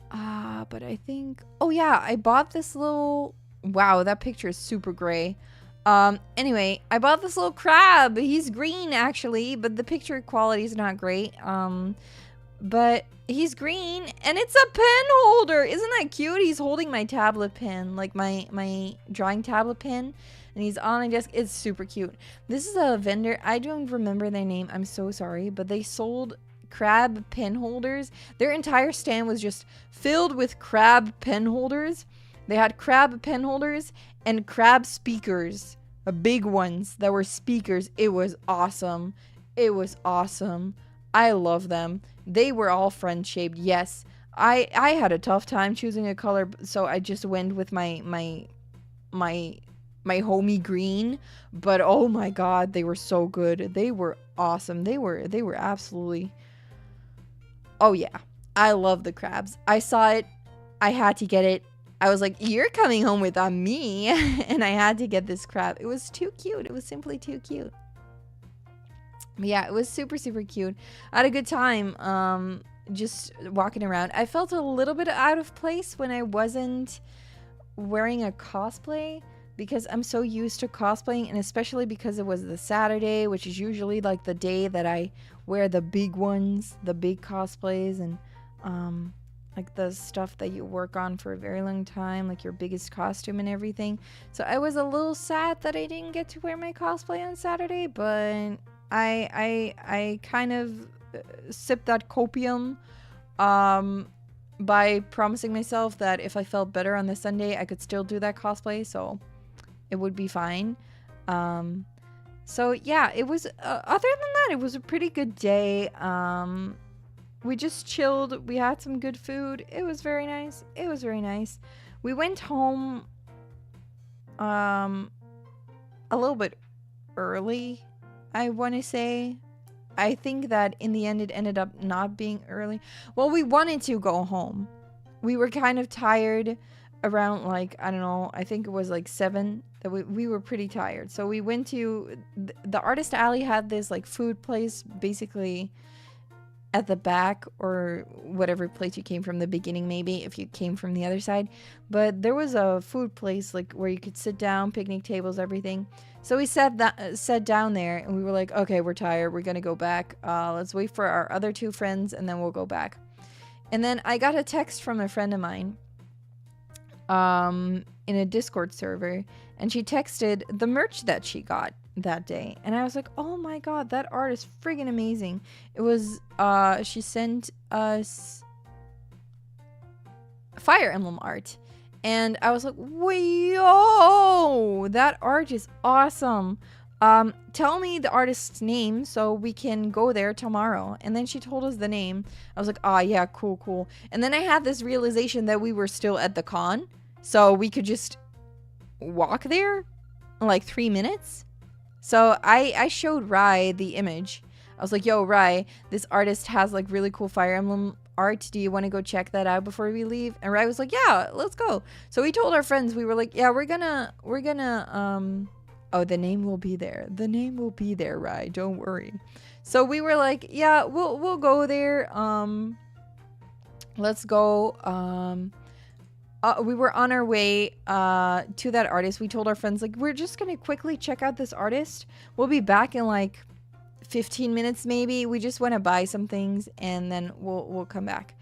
But I think, oh yeah, I bought this little, wow, that picture is super gray. Anyway, I bought this little crab. He's green actually, but the picture quality is not great. But he's green and it's a pen holder. Isn't that cute? He's holding my tablet pen, like my drawing tablet pen, and he's on a desk. It's super cute. This is a vendor. I don't remember their name. I'm so sorry, but they sold crab pen holders. Their entire stand was just filled with crab pen holders. They had crab pen holders and crab speakers, big ones that were speakers. It was awesome. It was awesome. I love them. They were all friend shaped. Yes, I had a tough time choosing a color, so I just went with my homie green. But oh my god, they were so good. They were awesome. They were absolutely. Oh yeah, I love the crabs. I saw it. I had to get it. I was like, you're coming home with me. And I had to get this crab. It was too cute. It was simply too cute. Yeah, it was super, super cute. I had a good time just walking around. I felt a little bit out of place when I wasn't wearing a cosplay, because I'm so used to cosplaying, and especially because it was the Saturday, which is usually like the day that I wear the big ones, the big cosplays, and like the stuff that you work on for a very long time, like your biggest costume and everything. So I was a little sad that I didn't get to wear my cosplay on Saturday, but I kind of sipped that copium by promising myself that if I felt better on the Sunday, I could still do that cosplay, so it would be fine. So yeah, it was other than that, it was a pretty good day. We just chilled. We had some good food. It was very nice. It was very nice. We went home a little bit early, I want to say. I think that in the end it ended up not being early. Well, we wanted to go home. We were kind of tired around, like, I don't know, I think it was like 7 that we were pretty tired. So we went to the Artist Alley. Had this like food place basically at the back, or whatever place you came from the beginning, maybe if you came from the other side. But there was a food place like where you could sit down, picnic tables, everything. So we sat down there, and we were like, okay, we're tired, we're gonna go back. Let's wait for our other 2 friends, and then we'll go back. And then I got a text from a friend of mine in a Discord server, and she texted the merch that she got that day, and I was like, oh my god, that art is friggin' amazing. It was she sent us Fire Emblem art, and I was like, whoa, that art is awesome. Tell me the artist's name so we can go there tomorrow. And then she told us the name. I was like, oh yeah, cool. And then I had this realization that we were still at the con, so we could just walk there in like 3 minutes. So I showed Rai the image. I was like, yo, Rai, this artist has like really cool Fire Emblem art. Do you want to go check that out before we leave? And Rai was like, yeah, let's go. So we told our friends, we were like, yeah, we're gonna oh, the name will be there. The name will be there, Rai, don't worry. So we were like, yeah, we'll go there. Let's go. We were on our way to that artist. We told our friends, like, we're just gonna quickly check out this artist. We'll be back in like 15 minutes maybe. We just want to buy some things, and then we'll come back.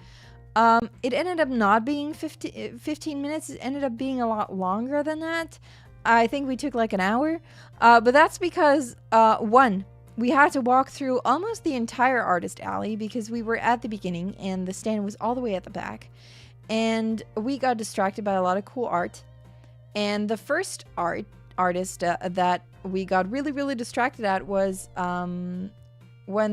It ended up not being 15 minutes. It ended up being a lot longer than that. I think we took like an hour. But that's because one, we had to walk through almost the entire Artist Alley because we were at the beginning and the stand was all the way at the back. And we got distracted by a lot of cool art. And the first artist that we got really distracted at was one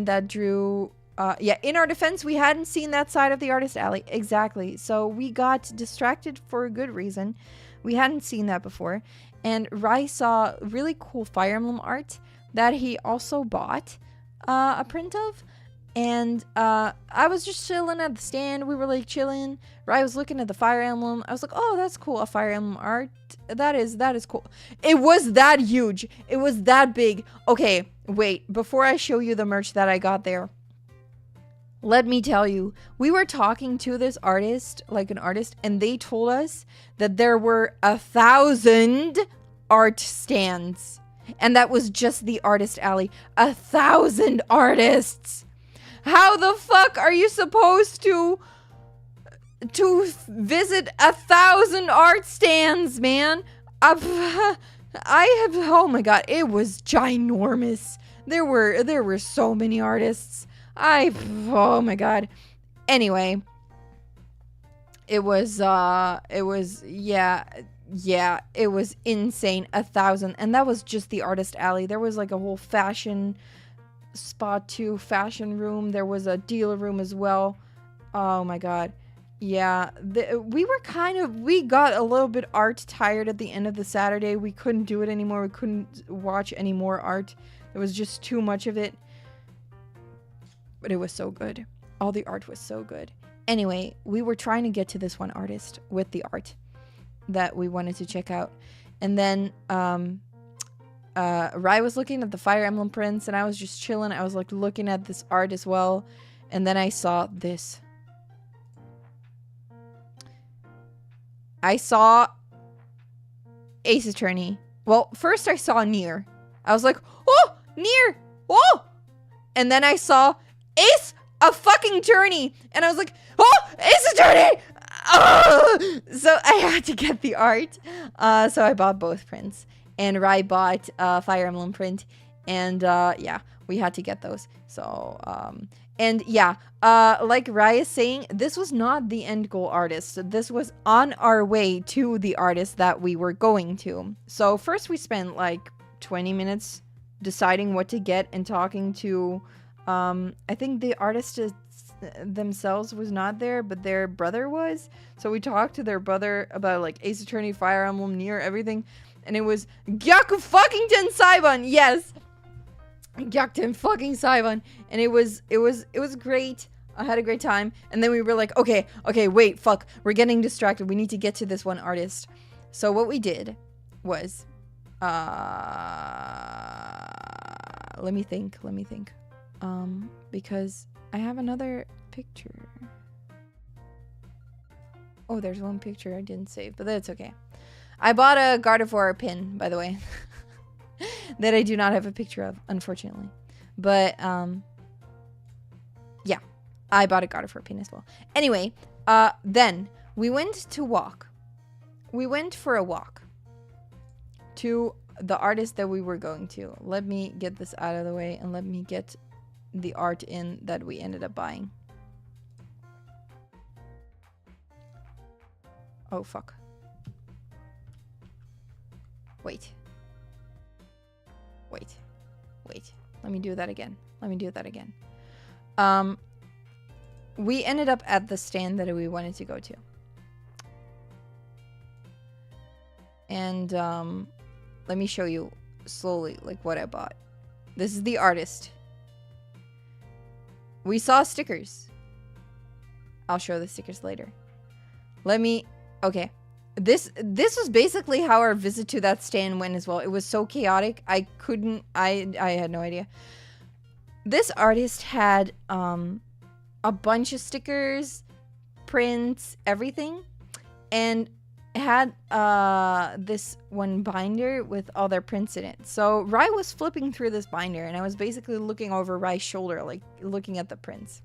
that drew... yeah, in our defense, we hadn't seen that side of the Artist Alley. Exactly. So we got distracted for a good reason. We hadn't seen that before. And Rai saw really cool Fire Emblem art that he also bought a print of. And I was just chilling at the stand. We were like chilling. Rai was looking at the Fire Emblem. I was like, oh, that's cool. A Fire Emblem art. That is cool. It was that huge. It was that big. Okay, wait. Before I show you the merch that I got there, let me tell you, we were talking to this artist, like an artist, and they told us that there were 1,000 art stands. And that was just the artist alley. 1,000 artists. How the fuck are you supposed to visit 1,000 art stands, man? Oh my god, it was ginormous. There were so many artists. Oh my god. Anyway, it was insane. 1,000, and that was just the artist alley. There was like a whole fashion spot too, fashion room. There was a dealer room as well. Oh my god. Yeah, we got a little bit art tired at the end of the Saturday. We couldn't do it anymore. We couldn't watch any more art. There was just too much of it. But it was so good. All the art was so good. Anyway, we were trying to get to this one artist with the art that we wanted to check out. And then Rai was looking at the Fire Emblem prints, and I was just chilling. I was like looking at this art as well. And then I saw this. I saw Ace Attorney. Well, first I saw Nier. I was like, oh, Nier, oh! And then I saw Ace a fucking Attorney. And I was like, oh, Ace Attorney! Oh! So I had to get the art. So I bought both prints. And Rai bought Fire Emblem print. And yeah, we had to get those. So, and yeah, like Rai is saying, this was not the end goal artist. This was on our way to the artist that we were going to. So first we spent like 20 minutes deciding what to get and talking to, I think the artist themselves was not there, but their brother was. So we talked to their brother about like Ace Attorney, Fire Emblem, Nier, everything. And it was Gyaku fucking Saiban, yes! Gyakuten fucking Saiban. And it was great. I had a great time. And then we were like, okay, wait, fuck. We're getting distracted. We need to get to this one artist. So what we did was, let me think. Because I have another picture. Oh, there's one picture I didn't save, but that's okay. I bought a Gardevoir pin, by the way. That I do not have a picture of, unfortunately. But, yeah. I bought a Gardevoir pin as well. Anyway, then we went to walk. We went for a walk to the artist that we were going to. Let me get this out of the way and let me get the art in that we ended up buying. Oh, fuck. Wait. Let me do that again. We ended up at the stand that we wanted to go to. And, let me show you slowly, like, what I bought. This is the artist. We saw stickers. I'll show the stickers later. Okay. This was basically how our visit to that stand went as well. It was so chaotic. I had no idea. This artist had a bunch of stickers, prints, everything, and had this one binder with all their prints in it. So Rai was flipping through this binder, and I was basically looking over Rai's shoulder, like looking at the prints.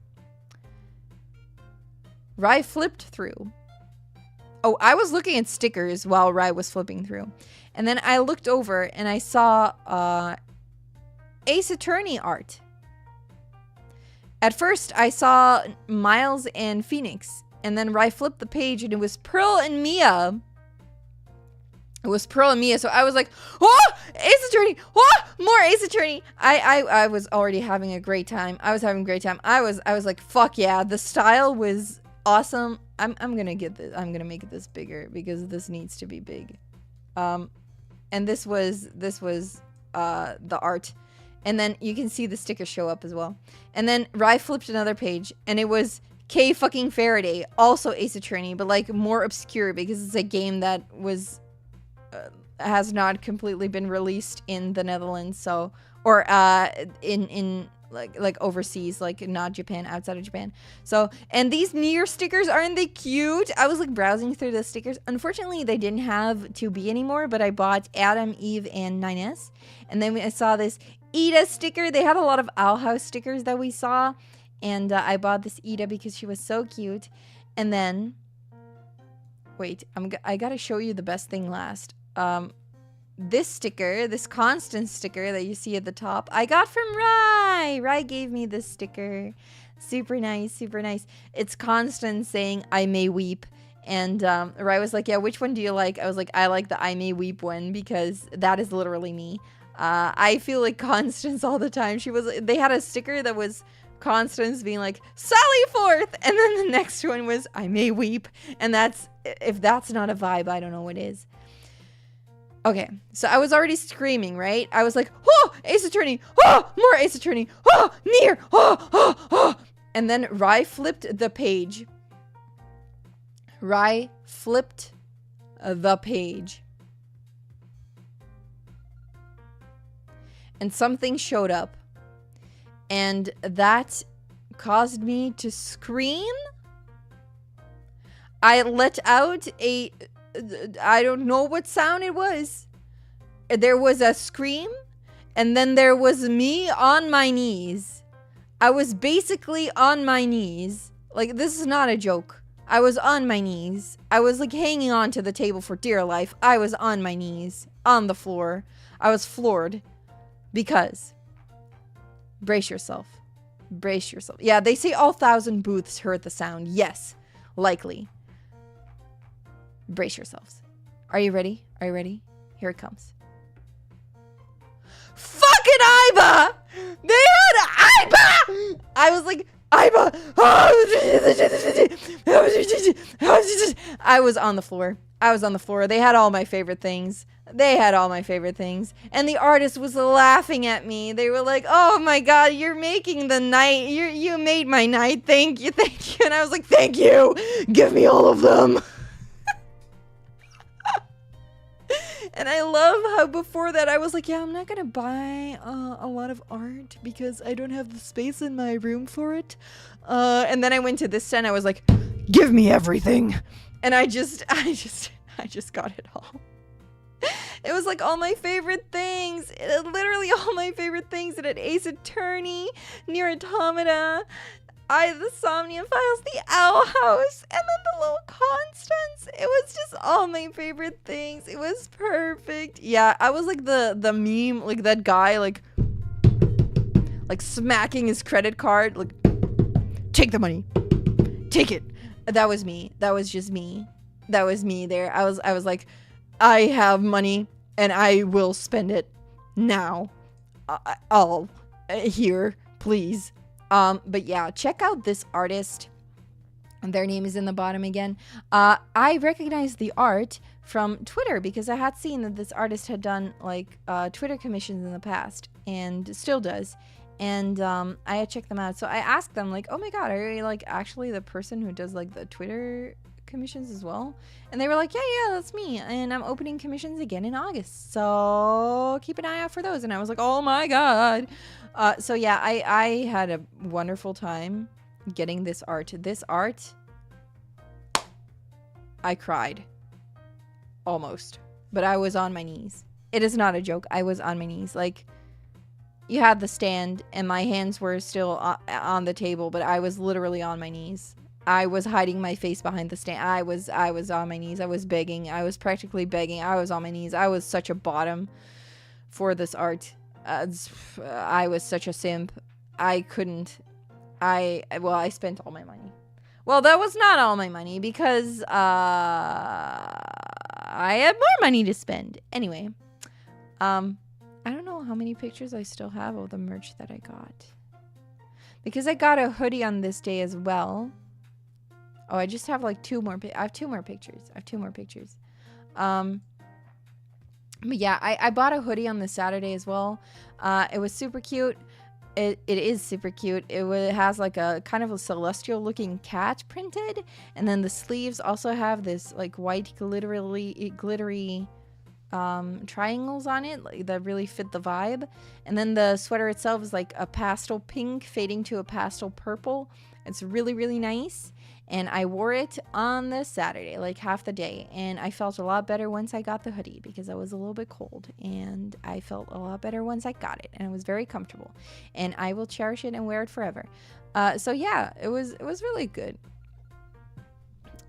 Rai flipped through. Oh, I was looking at stickers while Rai was flipping through. And then I looked over and I saw Ace Attorney art. At first, I saw Miles and Phoenix. And then Rai flipped the page and it was Pearl and Mia. So I was like, oh, Ace Attorney, oh, more Ace Attorney. I was already having a great time. I was like, fuck yeah. The style was awesome. I'm gonna get this. I'm gonna make this bigger because this needs to be big. And this was the art. And then you can see the stickers show up as well. And then Rai flipped another page and it was K fucking Faraday, also Ace Attorney, but like more obscure because it's a game that has not completely been released in the Netherlands, so, or in like overseas, like not Japan, outside of Japan. So, and these New Year stickers, aren't they cute? I was like browsing through the stickers. Unfortunately, they didn't have 2B anymore, but I bought Adam, Eve, and 9S. And then I saw this Ida sticker. They had a lot of Owl House stickers that we saw. And I bought this Ida because she was so cute. And then, wait, I gotta show you the best thing last. This sticker, this constant sticker that you see at the top, I got from Rai. Rai gave me this sticker. Super nice, super nice. It's constant saying, I may weep. And Rai was like, yeah, which one do you like? I was like, I like the I may weep one because that is literally me. I feel like Constance all the time. They had a sticker that was Constance being like, Sally forth! And then the next one was, I may weep. And if that's not a vibe, I don't know what is. Okay, so I was already screaming, right? I was like, oh, Ace Attorney, oh, more Ace Attorney, oh, Nier, oh. And then Rai flipped the page. Rai flipped the page. And something showed up. And that caused me to scream. I let out I don't know what sound it was. There was a scream, and then there was me on my knees. I was basically on my knees. Like, this is not a joke. I was on my knees. I was like hanging on to the table for dear life. I was on my knees, on the floor. I was floored because, brace yourself. Brace yourself. Yeah, they say all 1,000 booths heard the sound. Yes, likely. Brace yourselves. Are you ready? Are you ready? Here it comes. Fucking Iba! They had Iba! I was like, Iba! I was on the floor. I was on the floor. They had all my favorite things. They had all my favorite things. And the artist was laughing at me. They were like, oh my god, you're making the night. You made my night. Thank you, thank you. And I was like, thank you. Give me all of them. And I love how before that I was like, yeah, I'm not gonna buy a lot of art because I don't have the space in my room for it. And then I went to this stand. I was like, give me everything. And I just got it all. It was like all my favorite things. Literally all my favorite things. It had Ace Attorney, Nier Automata, the Somnium Files, the Owl House, and then the little Constance. It was just all my favorite things. It was perfect. Yeah, I was like the meme, like that guy, like smacking his credit card, like, take the money, take it. That was me. That was just me. That was me there. I was like, I have money and I will spend it now. All here, please. But yeah, check out this artist. Their name is in the bottom again. I recognized the art from Twitter because I had seen that this artist had done like Twitter commissions in the past and still does. And I had checked them out. So I asked them like, oh my god, are you like actually the person who does like the Twitter commissions as well? And they were like, yeah, that's me. And I'm opening commissions again in August. So keep an eye out for those. And I was like, oh my god. So yeah, I had a wonderful time getting this art. This art, I cried. Almost. But I was on my knees. It is not a joke. I was on my knees. Like, you had the stand and my hands were still on the table, but I was literally on my knees. I was hiding my face behind the stand. I was on my knees. I was begging. I was practically begging. I was on my knees. I was such a bottom for this art. I was such a simp. I couldn't. I spent all my money. Well, that was not all my money because I had more money to spend. Anyway, I don't know how many pictures I still have of the merch that I got. Because I got a hoodie on this day as well. Oh, I just have like two more. I have two more pictures. But yeah, I bought a hoodie on this Saturday as well. It was super cute. It is super cute. It has like a kind of a celestial looking cat printed. And then the sleeves also have this like white glittery triangles on it like, that really fit the vibe. And then the sweater itself is like a pastel pink fading to a pastel purple. It's really, really nice. And I wore it on this Saturday, like half the day. And I felt a lot better once I got the hoodie because I was a little bit cold. And I felt a lot better once I got it. And it was very comfortable. And I will cherish it and wear it forever. So yeah, it was really good.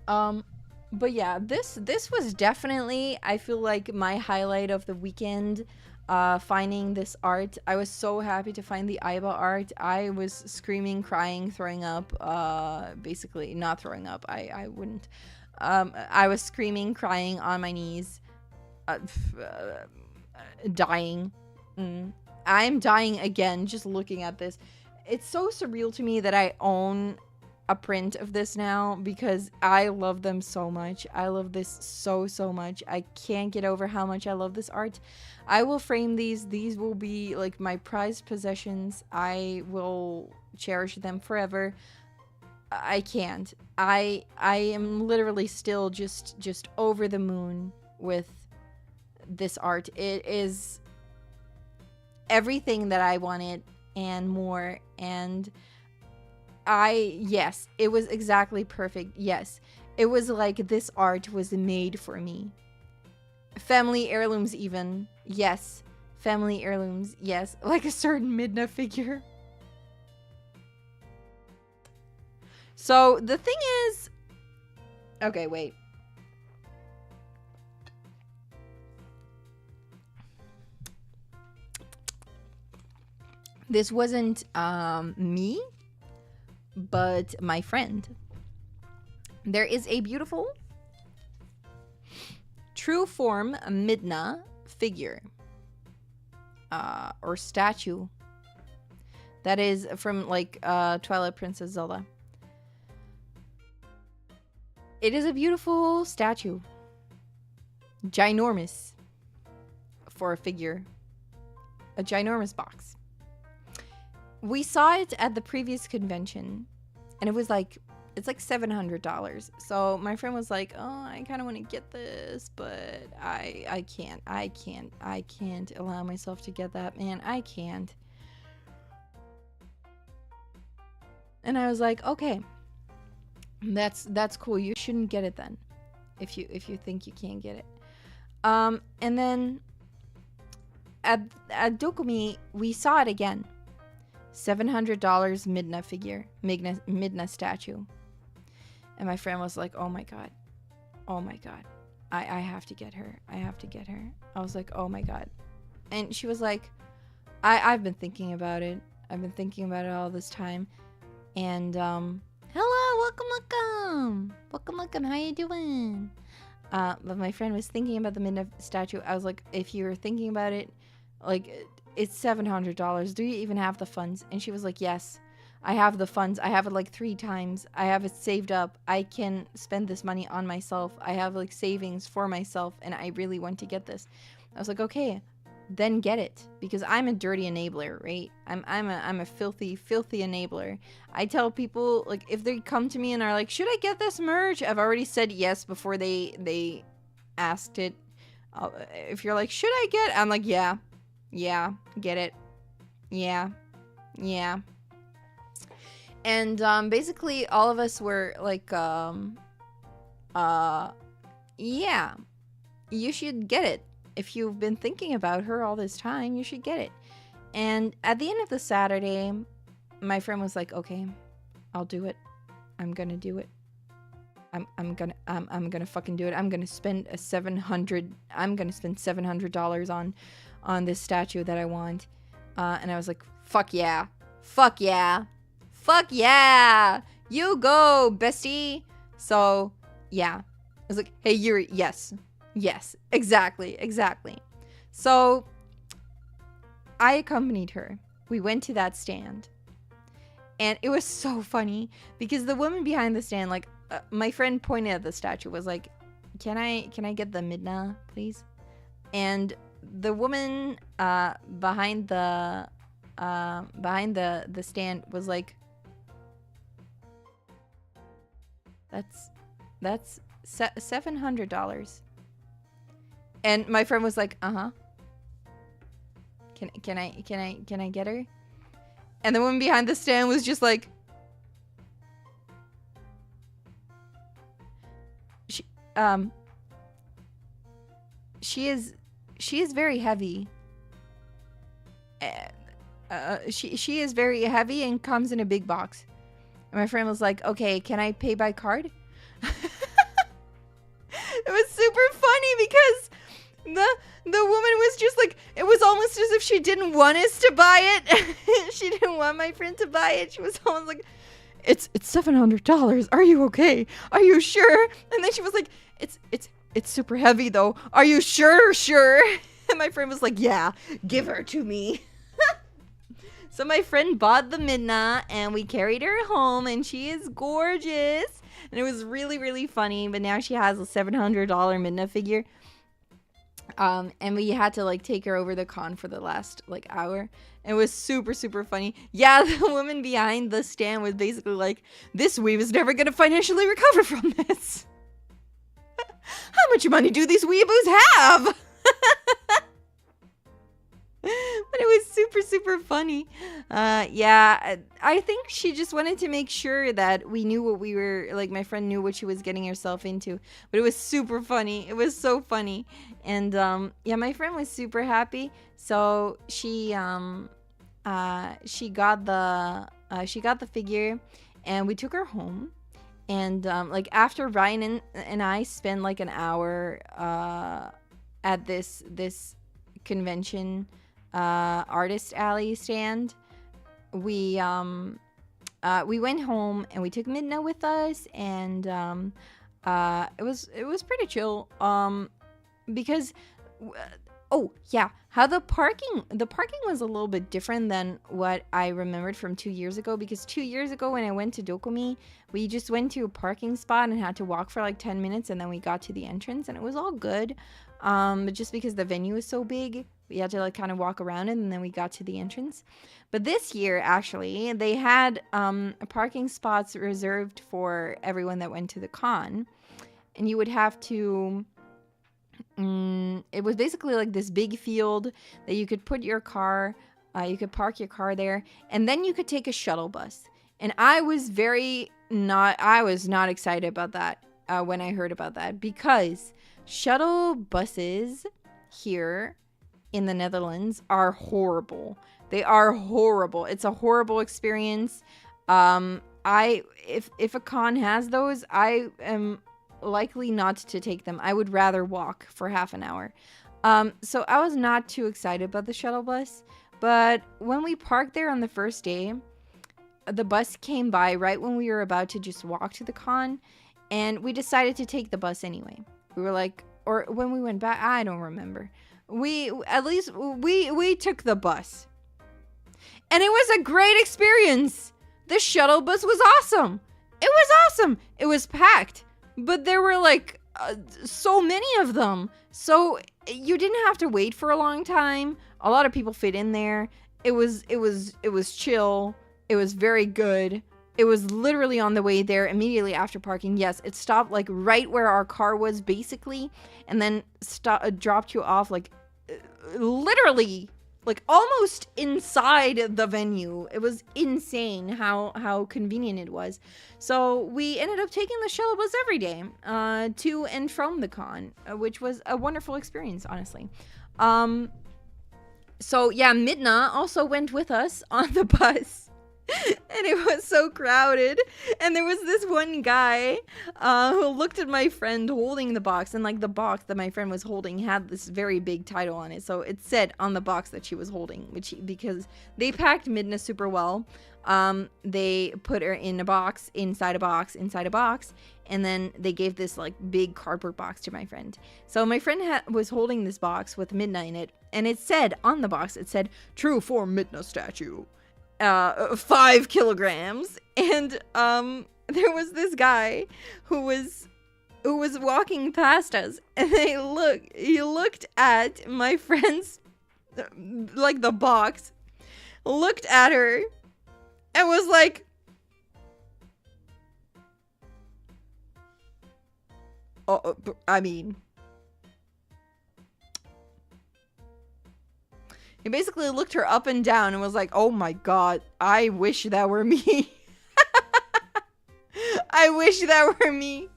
But yeah, this was definitely, I feel like, my highlight of the weekend. Finding this art. I was so happy to find the Aiba art. I was screaming, crying, throwing up. Basically, not throwing up. I wouldn't. I was screaming, crying on my knees. Dying. I'm dying again just looking at this. It's so surreal to me that I own a print of this now because I love them so much. I love this so much. I can't get over how much I love this art. I will frame these. These will be like my prized possessions. I will cherish them forever. I can't. I am literally still just over the moon with this art. It is everything that I wanted and more. And yes, it was exactly perfect. Yes, it was like this art was made for me. Family heirlooms even. Yes, family heirlooms. Yes, like a certain Midna figure. So the thing is, okay, wait. This wasn't me, but my friend. There is a beautiful true form Midna figure or statue that is from like Twilight Princess Zelda. It is a beautiful statue, ginormous for a figure, a ginormous box. We saw it at the previous convention, and it was like, it's like $700. So my friend was like, oh, I kind of want to get this, but I can't allow myself to get that, man. I can't. And I was like, okay, that's cool. You shouldn't get it then, if you think you can't get it. And then at DOKOMI, we saw it again. $700 Midna figure, Midna statue. And my friend was like, oh my god, I have to get her. I was like, oh my god. And she was like, I've been thinking about it. I've been thinking about it all this time. And hello, welcome, how you doing? But my friend was thinking about the Midna statue. I was like, if you're thinking about it, like, it's $700. Do you even have the funds? And she was like, yes, I have the funds. I have it like 3 times. I have it saved up. I can spend this money on myself. I have like savings for myself, and I really want to get this. I was like, okay, then get it, because I'm a dirty enabler, right? I'm a filthy enabler. I tell people, like, if they come to me and are like, should I get this merch? I've already said yes before they asked it. If you're like, should I get it? I'm like, yeah, get it. Yeah. And basically all of us were like, yeah, you should get it. If you've been thinking about her all this time, you should get it. And at the end of the Saturday, my friend was like, okay, I'll do it. I'm gonna do it. I'm gonna fucking do it. I'm gonna spend $700 on this statue that I want. And I was like, fuck yeah. You go, bestie. So yeah, I was like, hey Yuri, yes, exactly. So I accompanied her. We went to that stand, and it was so funny because the woman behind the stand, like, my friend pointed at the statue, was like, can I get the Midna, please? And the woman behind the stand was like, that's $700. And my friend was like, uh-huh. Can I get her? And the woman behind the stand was just like, she is very heavy. She is very heavy and comes in a big box. And my friend was like, okay, can I pay by card? It was super funny because the woman was just like, it was almost as if she didn't want us to buy it. She didn't want my friend to buy it. She was almost like, it's $700. Are you okay? Are you sure? And then she was like, it's super heavy though. Are you sure? Sure. And my friend was like, yeah, give her to me. So my friend bought the Midna and we carried her home and she is gorgeous. And it was really, really funny. But now she has a $700 Midna figure. And we had to like take her over the con for the last like hour. It was super, super funny. Yeah, the woman behind the stand was basically like, this weeb is never going to financially recover from this. How much money do these weeaboos have? But it was super, super funny. Yeah, I think she just wanted to make sure that we knew what we were, like my friend knew what she was getting herself into. But it was super funny. It was so funny. And yeah, my friend was super happy. So she got the figure and we took her home. And like after Ryan and I spent like an hour at this convention artist alley stand, we went home and we took Midna with us, and it was pretty chill because oh yeah, how the parking was a little bit different than what I remembered from 2 years ago, because 2 years ago when I went to DOKOMI, we just went to a parking spot and had to walk for like 10 minutes and then we got to the entrance and it was all good. But just because the venue is so big, we had to like kind of walk around it and then we got to the entrance. But this year, actually, they had parking spots reserved for everyone that went to the con. And you would have to... it was basically like this big field that you could put your car, you could park your car there, and then you could take a shuttle bus. And I was not excited about that when I heard about that, because shuttle buses here in the Netherlands are horrible. They are horrible. It's a horrible experience. If a con has those, I am likely not to take them. I would rather walk for half an hour. So I was not too excited about the shuttle bus. But when we parked there on the first day, the bus came by right when we were about to just walk to the con, and we decided to take the bus anyway. We were like, or when we went back, I don't remember. We took the bus. And it was a great experience. The shuttle bus was awesome. It was awesome. It was packed. But there were like so many of them. So you didn't have to wait for a long time. A lot of people fit in there. It was chill. It was very good. It was literally on the way there immediately after parking. Yes, it stopped like right where our car was basically, and then dropped you off like literally like almost inside the venue. It was insane how convenient it was. So we ended up taking the shuttle bus every day to and from the con, which was a wonderful experience, honestly. So yeah, Midna also went with us on the bus. And it was so crowded, and there was this one guy who looked at my friend holding the box, and like the box that my friend was holding had this very big title on it, so it said on the box that she was holding, because they packed Midna super well. They put her in a box, inside a box, and then they gave this like big cardboard box to my friend. So my friend was holding this box with Midna in it, and it said on the box, it said true form Midna statue. 5 kilograms. And there was this guy who was walking past us, and he looked at my friend's like the box, looked at her and was like, oh, I mean, He basically looked her up and down and was like, oh my god, I wish that were me. I wish that were me.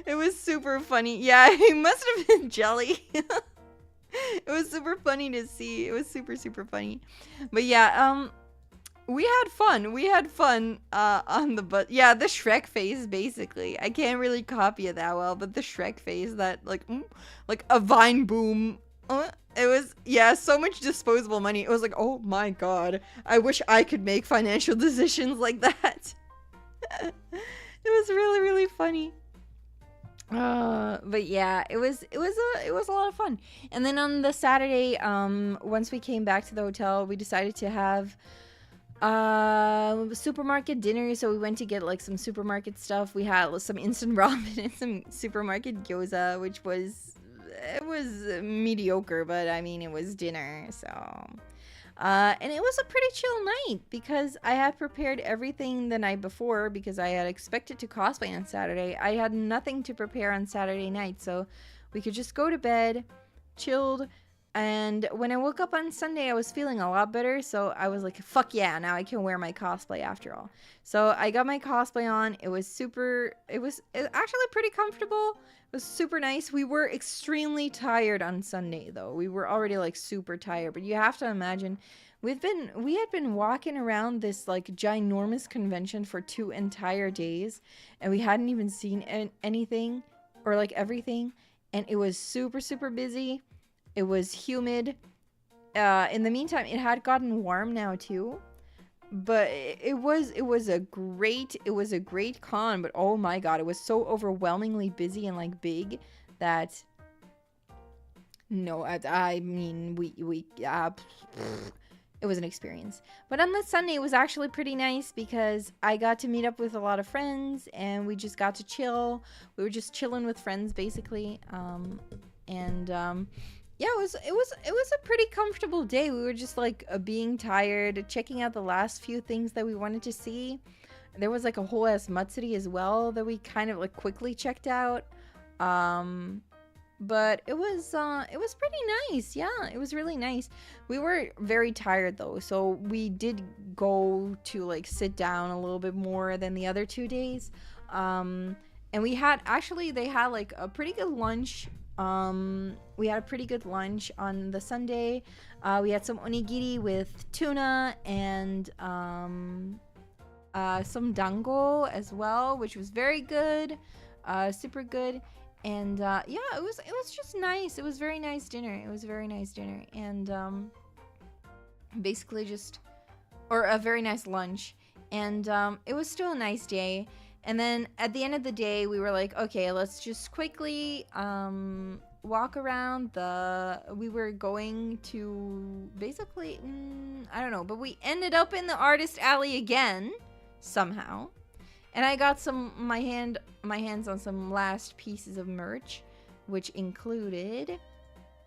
It was super funny. Yeah, he must have been jelly. It was super funny to see. It was super, super funny. But yeah, we had fun. We had fun on the bus. Yeah, the Shrek face, basically. I can't really copy it that well, but the Shrek face, that like a vine boom. It was, yeah, so much disposable money. It was like, oh my god, I wish I could make financial decisions like that. It was really, really funny. But yeah, it was a lot of fun. And then on the Saturday, once we came back to the hotel, we decided to have supermarket dinner. So we went to get like some supermarket stuff. We had some instant ramen and some supermarket gyoza, which was, it was mediocre, but I mean, it was dinner. So and it was a pretty chill night because I had prepared everything the night before because I had expected to cosplay on Saturday. I had nothing to prepare on Saturday night, so we could just go to bed, chilled, and when I woke up on Sunday, I was feeling a lot better, so I was like, fuck yeah, now I can wear my cosplay after all. So I got my cosplay on. It was actually pretty comfortable. It was super nice. We were extremely tired on Sunday though. We were already like super tired, but you have to imagine we had been walking around this like ginormous convention for 2 entire days, and we hadn't even seen anything or like everything, and it was super, super busy. It was humid. In the meantime, it had gotten warm now too. But it was a great con, but oh my god, it was so overwhelmingly busy and like big that no, I mean it was an experience. But on the Sunday, it was actually pretty nice because I got to meet up with a lot of friends and we just got to chill. We were just chilling with friends basically, yeah, it was a pretty comfortable day. We were just like being tired, checking out the last few things that we wanted to see. There was like a whole ass Matsuri as well that we kind of like quickly checked out. But it was pretty nice. Yeah, it was really nice. We were very tired though, so we did go to like sit down a little bit more than the other 2 days. And they had like a pretty good lunch. We had a pretty good lunch on the Sunday. We had some onigiri with tuna and some dango as well, which was very good, super good. And yeah, it was just nice. It was very nice dinner. And basically just, or a very nice lunch. And it was still a nice day. And then at the end of the day, we were like, okay, let's just quickly walk around we were going to basically, I don't know, but we ended up in the artist alley again, somehow. And I got my hands on some last pieces of merch, which included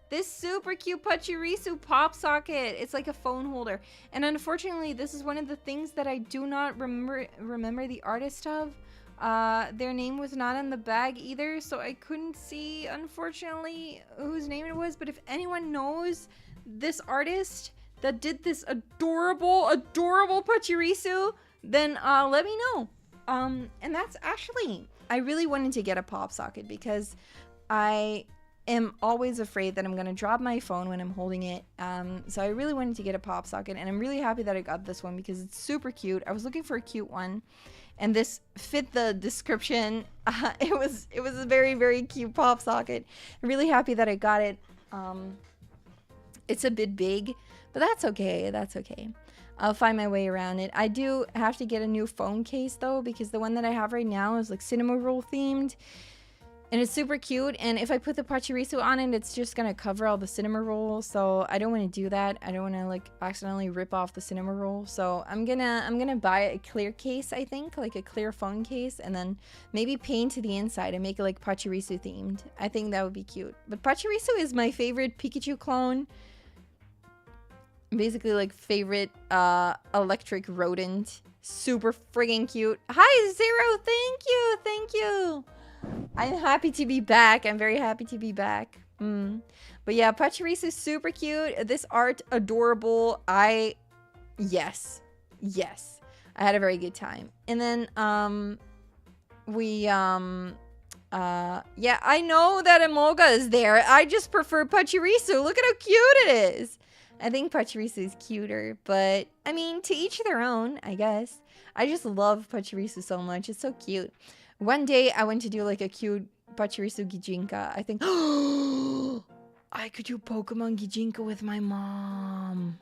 this super cute Pachirisu pop socket. It's like a phone holder. And unfortunately, this is one of the things that I do not remember the artist of. Their name was not on the bag either, so I couldn't see, unfortunately, whose name it was. But if anyone knows this artist that did this adorable Pachirisu, then let me know. And that's actually, I really wanted to get a pop socket because I am always afraid that I'm gonna drop my phone when I'm holding it. So I really wanted to get a pop socket, and I'm really happy that I got this one because it's super cute. I was looking for a cute one, and this fit the description. It was a very, very cute pop socket. I'm really happy that I got it. It's a bit big, but that's okay. That's okay. I'll find my way around it. I do have to get a new phone case though, because the one that I have right now is like cinema roll themed. And it's super cute, and if I put the Pachirisu on it, it's just gonna cover all the cinema roll, so I don't want to do that. I don't want to like accidentally rip off the cinema roll, so I'm gonna buy a clear case, I think, like a clear phone case, and then maybe paint to the inside and make it like Pachirisu themed. I think that would be cute. But Pachirisu is my favorite Pikachu clone. Basically like favorite electric rodent. Super friggin' cute. Hi Zero, thank you. I'm happy to be back. I'm very happy to be back. But yeah, Pachirisu is super cute. This art, adorable. Yes. Yes. I had a very good time. And then, yeah, I know that Emoga is there. I just prefer Pachirisu. Look at how cute it is. I think Pachirisu is cuter, but I mean, to each their own, I guess. I just love Pachirisu so much. It's so cute. One day, I went to do like a cute Pachirisu Gijinka. I think, I could do Pokemon Gijinka with my mom.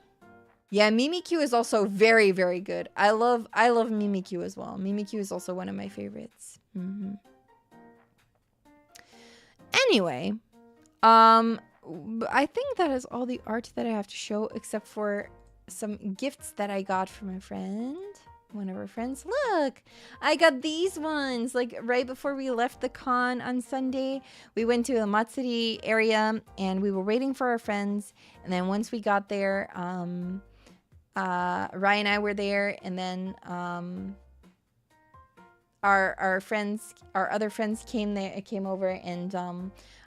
Yeah, Mimikyu is also very, very good. I love Mimikyu as well. Mimikyu is also one of my favorites. Anyway, I think that is all the art that I have to show, except for some gifts that I got from a friend. One of our friends. Look, I got these ones. Like right before we left the con on Sunday, we went to the Matsuri area and we were waiting for our friends. And then once we got there, Rai and I were there, and then our other friends came over, and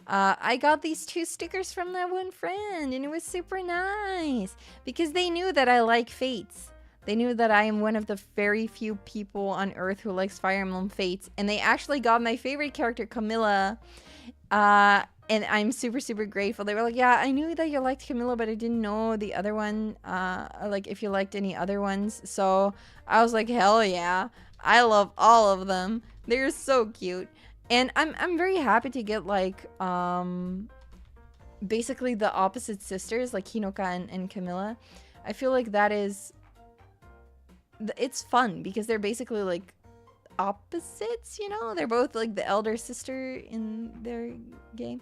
I got these 2 stickers from that one friend, and it was super nice because they knew that I like Fates. They knew that I am one of the very few people on Earth who likes Fire Emblem Fates, and they actually got my favorite character, Camilla, and I'm super, super grateful. They were like, yeah, I knew that you liked Camilla, but I didn't know the other one, like if you liked any other ones. So I was like, hell yeah, I love all of them. They're so cute. And I'm very happy to get like, basically the opposite sisters, like Hinoka and Camilla. I feel like that is, it's fun because they're basically like opposites, you know? They're both like the elder sister in their game.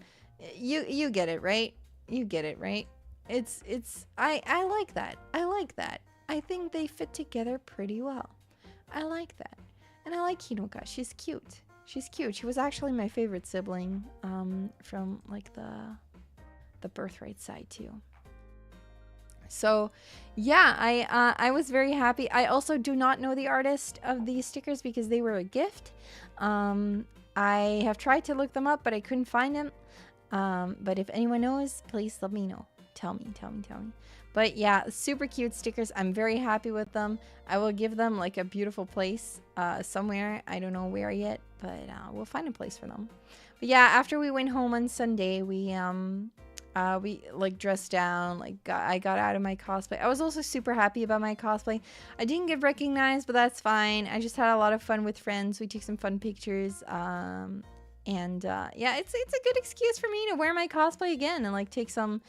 You get it, right? You get it, right? I like that. I like that. I think they fit together pretty well. I like that. And I like Hinoka. She's cute. She's cute. She was actually my favorite sibling from like the birthright side too. So yeah, I was very happy. I also do not know the artist of these stickers because they were a gift. I have tried to look them up, but I couldn't find them. But if anyone knows, please let me know. Tell me. But yeah, super cute stickers. I'm very happy with them. I will give them like a beautiful place somewhere. I don't know where yet, but we'll find a place for them. But yeah, after we went home on Sunday, we like dressed down, like I got out of my cosplay. I was also super happy about my cosplay. I didn't get recognized, but that's fine. I just had a lot of fun with friends. We took some fun pictures. And yeah, it's a good excuse for me to wear my cosplay again and like take some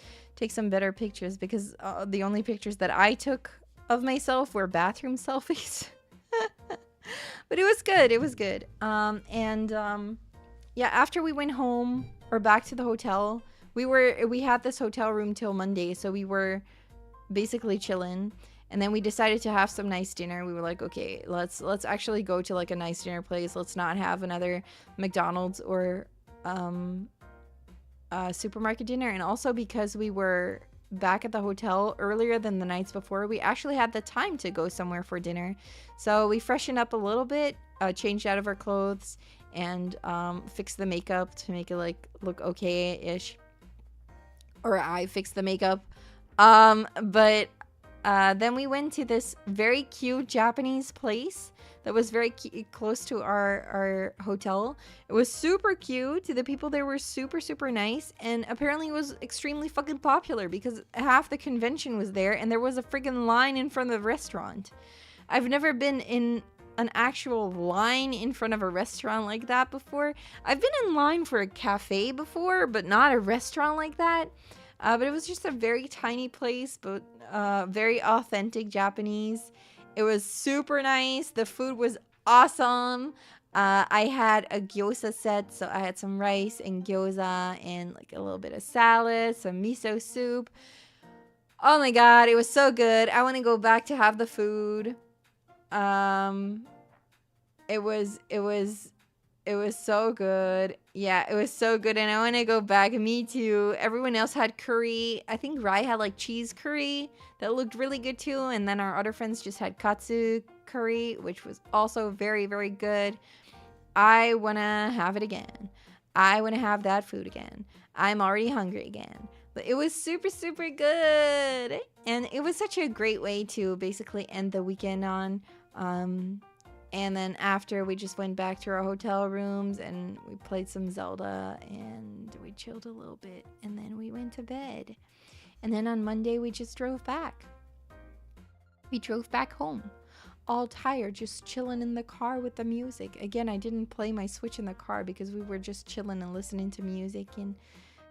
better pictures, because the only pictures that I took of myself were bathroom selfies. But it was good. It was good. Yeah, after we went home or back to the hotel, we had this hotel room till Monday, so we were basically chilling. And then we decided to have some nice dinner. We were like, okay, let's actually go to like a nice dinner place. Let's not have another McDonald's or supermarket dinner. And also because we were back at the hotel earlier than the nights before, we actually had the time to go somewhere for dinner. So we freshened up a little bit, changed out of our clothes, and fixed the makeup to make it like look okay-ish. Or I fixed the makeup. But then we went to this very cute Japanese place that was very close to our hotel. It was super cute. The people there were super, super nice. And apparently it was extremely fucking popular because half the convention was there and there was a friggin' line in front of the restaurant. I've never been in an actual line in front of a restaurant like that before. I've been in line for a cafe before, but not a restaurant like that. But it was just a very tiny place, but very authentic Japanese. It was super nice. The food was awesome. I had a gyoza set, so I had some rice and gyoza and like a little bit of salad, some miso soup. Oh my god, it was so good. I want to go back to have the food. It was so good. Yeah, it was so good, and I want to go back. Me too. Everyone else had curry. I think Rai had like cheese curry that looked really good too, and then our other friends just had katsu curry, which was also very, very good. I want to have it again. I want to have that food again. I'm already hungry again. But it was super, super good. And it was such a great way to basically end the weekend on. And then after, we just went back to our hotel rooms and we played some Zelda and we chilled a little bit. And then we went to bed. And then on Monday, we just drove back. We drove back home, all tired, just chilling in the car with the music. Again, I didn't play my Switch in the car because we were just chilling and listening to music and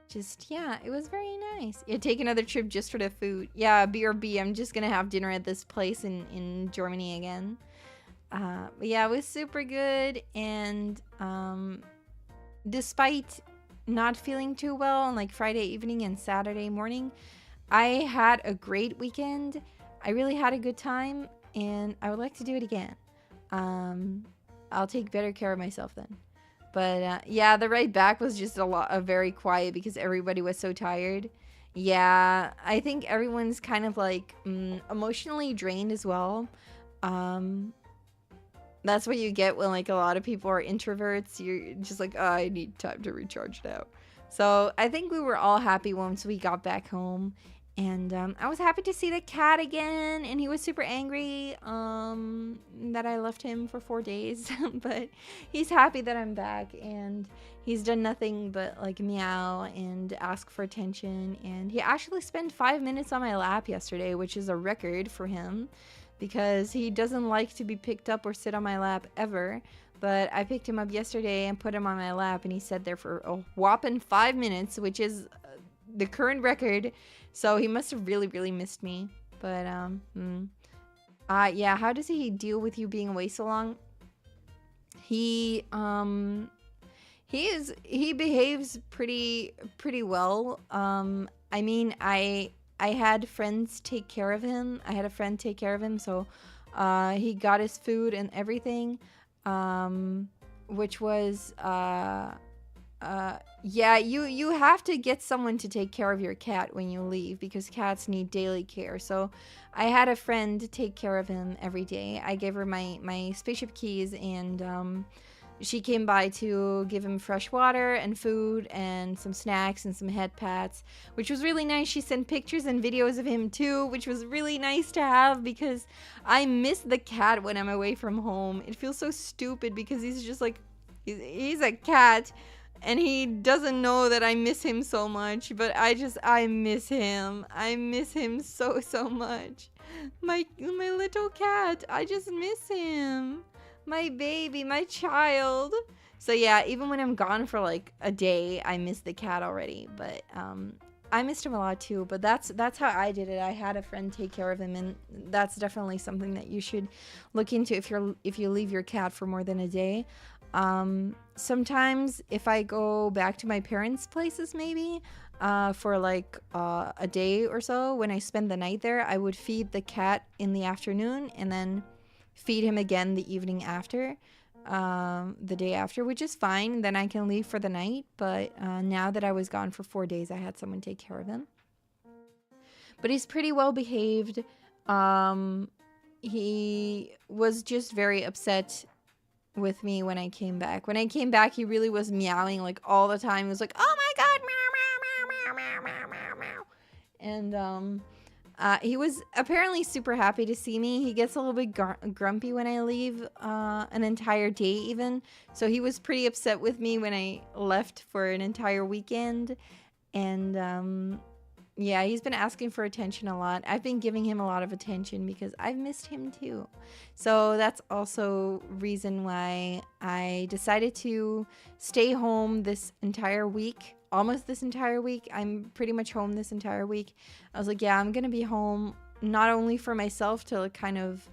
just, yeah, it was very nice. Yeah, take another trip just for the food. Yeah, BRB, I'm just gonna have dinner at this place in Germany again. But yeah, it was super good. And despite not feeling too well on like Friday evening and Saturday morning, I had a great weekend. I really had a good time and I would like to do it again. I'll take better care of myself then. But yeah, the ride back was just very quiet because everybody was so tired. Yeah, I think everyone's kind of like emotionally drained as well. That's what you get when like a lot of people are introverts. You're just like, oh, I need time to recharge now. So I think we were all happy once we got back home. And I was happy to see the cat again, and he was super angry that I left him for 4 days. But he's happy that I'm back, and he's done nothing but like meow and ask for attention. And he actually spent 5 minutes on my lap yesterday, which is a record for him because he doesn't like to be picked up or sit on my lap ever. But I picked him up yesterday and put him on my lap, and he sat there for a whopping 5 minutes, which is the current record. So he must have really, really missed me. But, yeah, how does he deal with you being away so long? He behaves pretty well. I mean, I had friends take care of him. I had a friend take care of him, so he got his food and everything, which was, yeah, you have to get someone to take care of your cat when you leave because cats need daily care. So I had a friend take care of him every day. I gave her my spaceship keys, and she came by to give him fresh water and food and some snacks and some head pats, which was really nice. She sent pictures and videos of him too, which was really nice to have because I miss the cat when I'm away from home. It feels so stupid because he's just like, he's a cat. And he doesn't know that I miss him so much, but I miss him. I miss him so much. My little cat, I just miss him. My baby, my child. So yeah, even when I'm gone for like a day, I miss the cat already. But I missed him a lot too. But that's how I did it. I had a friend take care of him, and that's definitely something that you should look into if you leave your cat for more than a day. Sometimes if I go back to my parents' places maybe for like a day or so, when I spend the night there, I would feed the cat in the afternoon and then feed him again the evening after, the day after, which is fine. Then I can leave for the night. But now that I was gone for 4 days, I had someone take care of him. But he's pretty well behaved. He was just very upset with me when I came back. When I came back, he really was meowing like all the time. He was like, oh my god, meow, meow, meow, meow, meow, meow, meow. And he was apparently super happy to see me. He gets a little bit grumpy when I leave an entire day even. So he was pretty upset with me when I left for an entire weekend. And yeah, he's been asking for attention a lot. I've been giving him a lot of attention because I've missed him too. So that's also reason why I decided to stay home this entire week. Almost this entire week. I'm pretty much home this entire week. I was like, yeah, I'm going to be home not only for myself to kind of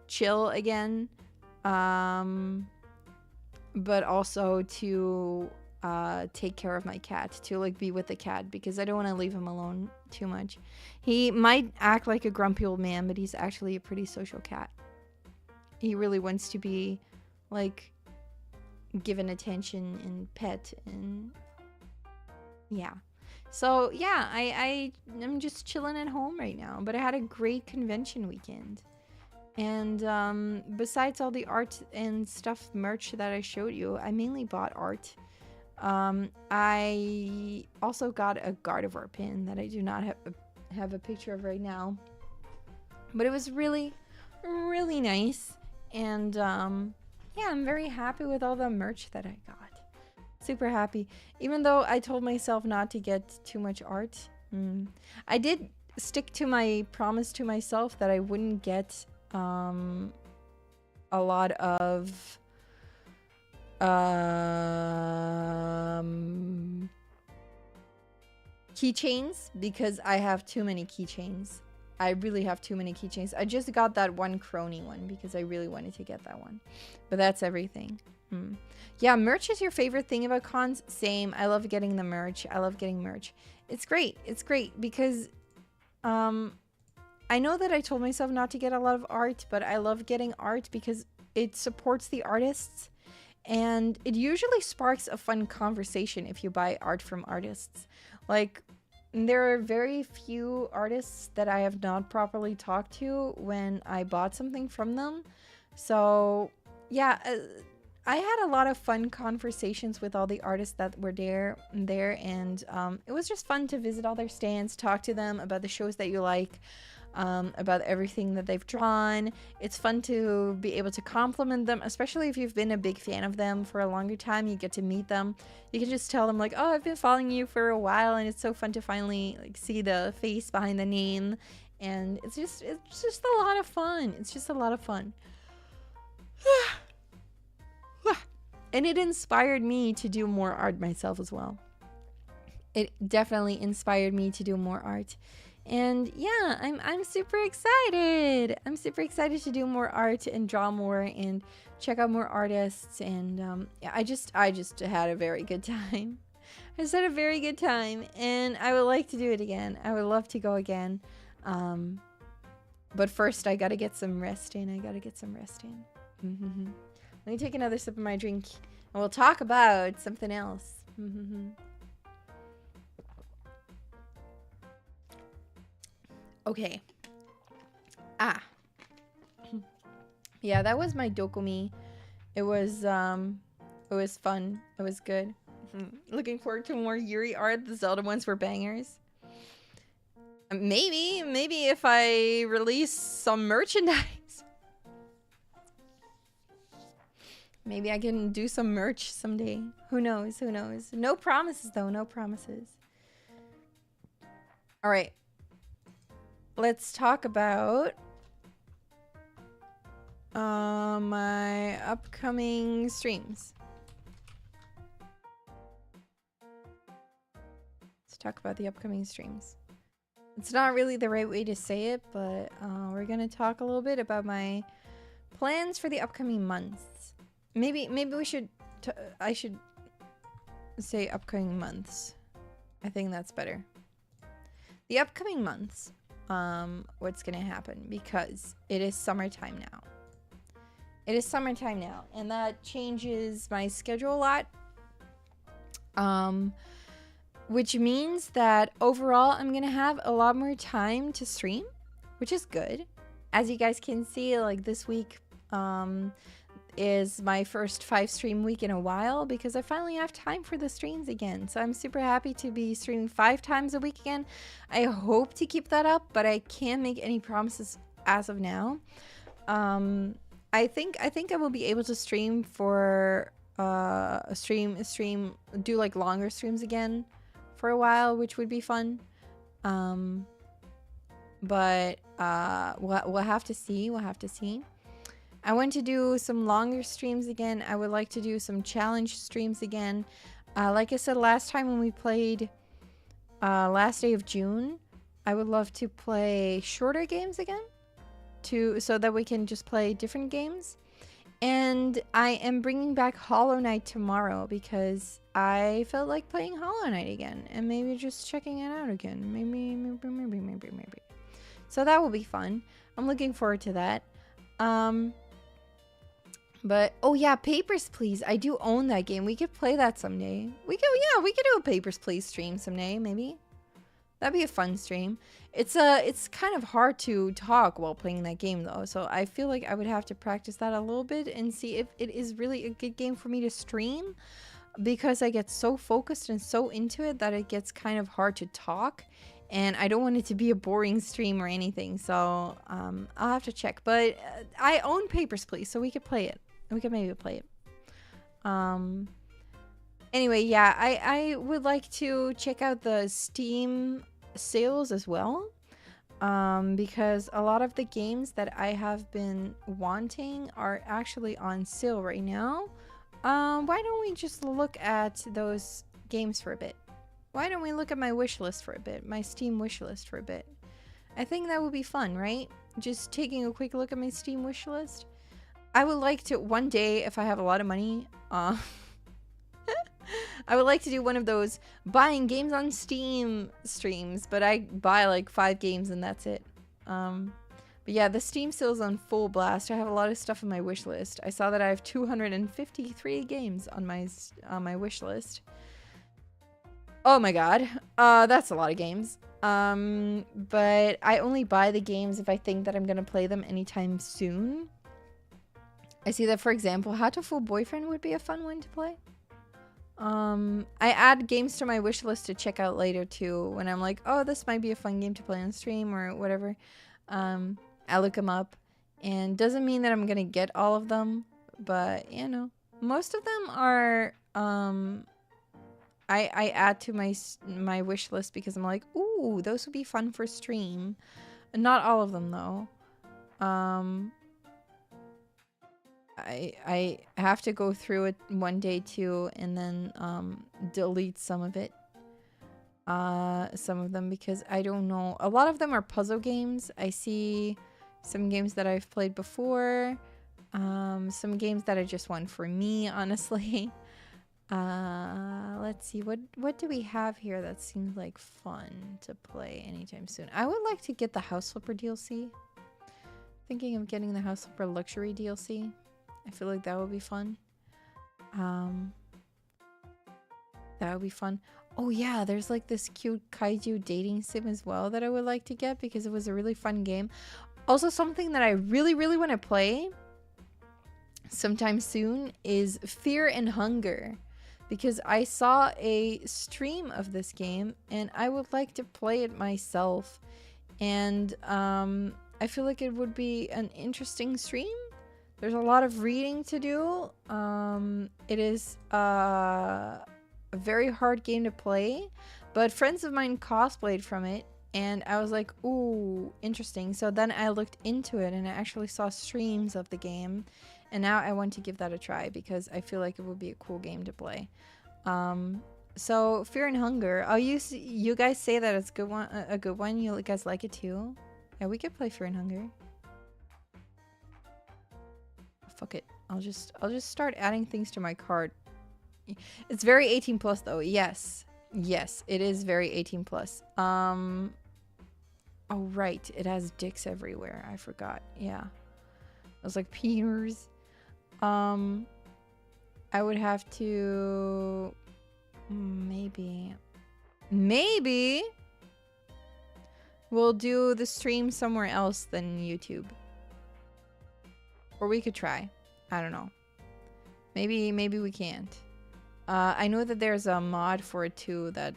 chill again, but also to take care of my cat, to like be with the cat because I don't want to leave him alone too much. He might act like a grumpy old man, but he's actually a pretty social cat. He really wants to be like given attention and pet, and yeah. So yeah, I'm just chilling at home right now, but I had a great convention weekend. And besides all the art and stuff merch that I showed you, I mainly bought art. I also got a Gardevoir pin that I do not have a picture of right now. But it was really, really nice. And yeah, I'm very happy with all the merch that I got. Super happy. Even though I told myself not to get too much art. I did stick to my promise to myself that I wouldn't get a lot of keychains, because I have too many keychains. I really have too many keychains. I just got that one crony one because I really wanted to get that one. But that's everything. Yeah, merch is your favorite thing about cons? Same. I love getting the merch. I love getting merch. It's great. It's great because I know that I told myself not to get a lot of art, but I love getting art because it supports the artists. And it usually sparks a fun conversation if you buy art from artists. Like, there are very few artists that I have not properly talked to when I bought something from them. So, yeah, I had a lot of fun conversations with all the artists that were there, and it was just fun to visit all their stands, talk to them about the shows that you like, about everything that they've drawn. It's fun to be able to compliment them, especially if you've been a big fan of them for a longer time. You get to meet them. You can just tell them like, oh, I've been following you for a while, and it's so fun to finally like see the face behind the name. And it's just a lot of fun. It's just a lot of fun. And it inspired me to do more art myself as well. It definitely inspired me to do more art. And yeah, I'm super excited. I'm super excited to do more art and draw more and check out more artists. And yeah, I just had a very good time. I just had a very good time, and I would like to do it again. I would love to go again. But first, I gotta get some rest in. Let me take another sip of my drink, and we'll talk about something else. Okay. Yeah, that was my DOKOMI. It was fun. It was good. Looking forward to more Yuri art. The Zelda ones were bangers. Maybe if I release some merchandise. Maybe I can do some merch someday. Who knows? Who knows? No promises, though. No promises. All right. Let's talk about my upcoming streams. Let's talk about the upcoming streams. It's not really the right way to say it, but we're going to talk a little bit about my plans for the upcoming months. Maybe we should I should say upcoming months. I think that's better. The upcoming months, what's gonna happen, because it is summertime now. It is summertime now, and that changes my schedule a lot. Which means that overall I'm gonna have a lot more time to stream, which is good. As you guys can see, like this week, is my first 5 stream week in a while, because I finally have time for the streams again. So I'm super happy to be streaming 5 times a week again. I hope to keep that up, but I can't make any promises as of now. I think I will be able to stream for do like longer streams again for a while, which would be fun. But we'll have to see. We'll have to see. I want to do some longer streams again. I would like to do some challenge streams again. Like I said last time when we played last day of June, I would love to play shorter games again, so that we can just play different games. And I am bringing back Hollow Knight tomorrow because I felt like playing Hollow Knight again, and maybe just checking it out again. Maybe. So that will be fun. I'm looking forward to that. But oh yeah, Papers, Please. I do own that game. We could play that someday. We could do a Papers, Please stream someday, maybe. That'd be a fun stream. It's kind of hard to talk while playing that game though, so I feel like I would have to practice that a little bit and see if it is really a good game for me to stream. because I get so focused and so into it that it gets kind of hard to talk. And I don't want it to be a boring stream or anything. So I'll have to check. But I own Papers, Please, so we could play it. We could maybe play it. Anyway, yeah, I would like to check out the Steam sales as well. Because a lot of the games that I have been wanting are actually on sale right now. Why don't we just look at those games for a bit? Why don't we look at my wish list for a bit? My Steam wish list for a bit. I think that would be fun, right? Just taking a quick look at my Steam wish list. I would like to, one day, if I have a lot of money, I would like to do one of those buying games on Steam streams, but I buy like 5 games and that's it. But yeah, the Steam sale's on full blast. I have a lot of stuff on my wish list. I saw that I have 253 games on my wish list. Oh my god, that's a lot of games. But I only buy the games if I think that I'm gonna play them anytime soon. I see that, for example, Hateful Boyfriend would be a fun one to play. I add games to my wish list to check out later too, when I'm like, oh, this might be a fun game to play on stream or whatever. I look them up, and doesn't mean that I'm gonna get all of them, but you know, most of them are I add to my wish list because I'm like, ooh, those would be fun for stream. Not all of them though. I have to go through it one day too, and then delete some of it. Some of them, because I don't know. A lot of them are puzzle games. I see some games that I've played before. Some games that are just one for me, honestly. Let's see. What do we have here that seems like fun to play anytime soon? I would like to get the House Flipper DLC. Thinking of getting the House Flipper Luxury DLC. I feel like that would be fun. That would be fun. Oh yeah, there's like this cute kaiju dating sim as well that I would like to get because it was a really fun game. Also, something that I really, really want to play sometime soon is Fear and Hunger, because I saw a stream of this game and I would like to play it myself. And I feel like it would be an interesting stream. There's a lot of reading to do. It is a very hard game to play, but friends of mine cosplayed from it and I was like, ooh, interesting. So then I looked into it and I actually saw streams of the game, and now I want to give that a try because I feel like it would be a cool game to play. So Fear and Hunger. Oh, you guys say that it's a good one. You guys like it too? Yeah, we could play Fear and Hunger. Fuck it. I'll just start adding things to my cart. It's very 18 plus though. Yes. Yes, it is very 18 plus. Oh right, it has dicks everywhere. I forgot. Yeah. I was like, penis. I would have to maybe we'll do the stream somewhere else than YouTube. Or we could try. I don't know. Maybe we can't. I know that there's a mod for it too that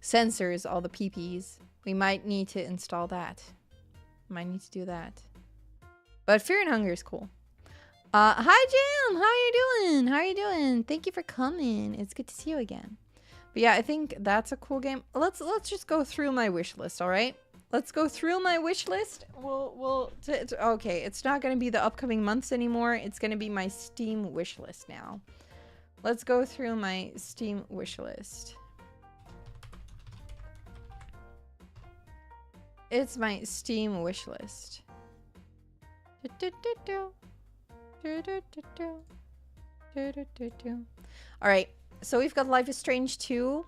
censors all the peepees. We might need to install that. Might need to do that. But Fear and Hunger is cool. Hi Jam, how you doing? How you doing? Thank you for coming. It's good to see you again. But yeah, I think that's a cool game. Let's just go through my wish list, all right? Let's go through my wish list. Okay, it's not going to be the upcoming months anymore. It's going to be my Steam wish list now. Let's go through my Steam wish list. It's my Steam wish list. All right. So we've got Life is Strange 2.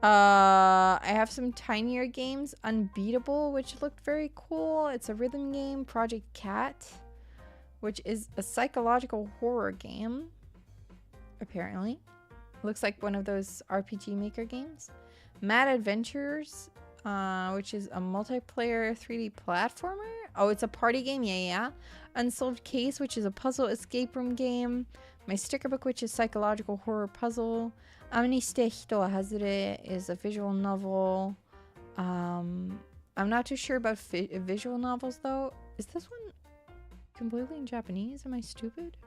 I have some tinier games. Unbeatable, which looked very cool. It's a rhythm game. Project Cat, which is a psychological horror game. Apparently. Looks like one of those RPG Maker games. Mad Adventures. which is a multiplayer 3D platformer. Oh, it's a party game. Yeah. Unsolved Case, which is a puzzle escape room game. My Sticker Book, which is psychological horror puzzle. Amniste Hito wa Hazure is a visual novel. I'm not too sure about visual novels though. Is this one completely in Japanese? Am I stupid?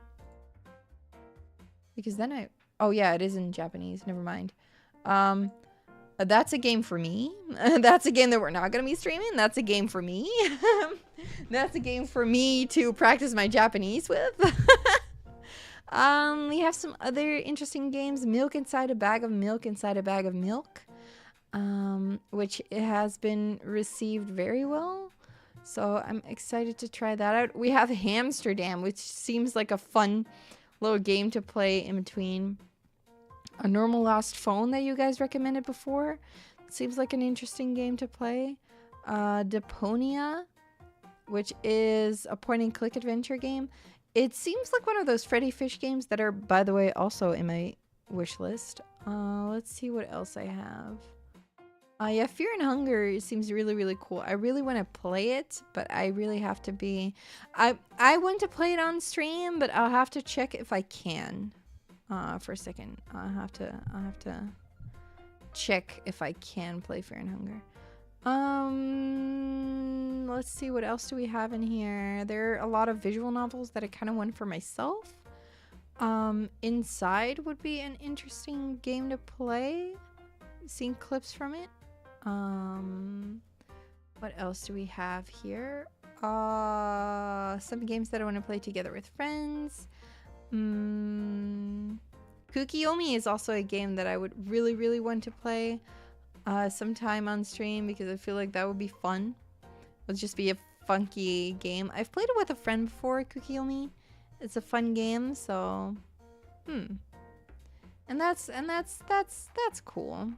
Because then oh yeah, it is in Japanese. Never mind. That's a game for me. That's a game that we're not going to be streaming. That's a game for me. That's a game for me to practice my Japanese with. We have some other interesting games. Milk Inside a Bag of Milk Inside a Bag of Milk. Which has been received very well. So I'm excited to try that out. We have Hamsterdam, which seems like a fun little game to play in between a normal lost phone that you guys recommended before. Seems like an interesting game to play. Deponia, which is a point-and-click adventure game. It seems like one of those Freddy Fish games that are, by the way, also in my wish list. Let's see what else I have. Yeah, Fear and Hunger seems really, really cool. I really want to play it, but I really have to be... I want to play it on stream, but I'll have to check if I can. For a second. I'll have to check if I can play Fear and Hunger. Let's see, what else do we have in here? There are a lot of visual novels that I kind of want for myself. Inside would be an interesting game to play. Seen clips from it. What else do we have here? Some games that I want to play together with friends. Kukiyomi is also a game that I would really, really want to play sometime on stream because I feel like that would be fun. It would just be a funky game. I've played it with a friend before, Kukiyomi. It's a fun game, so and that's cool.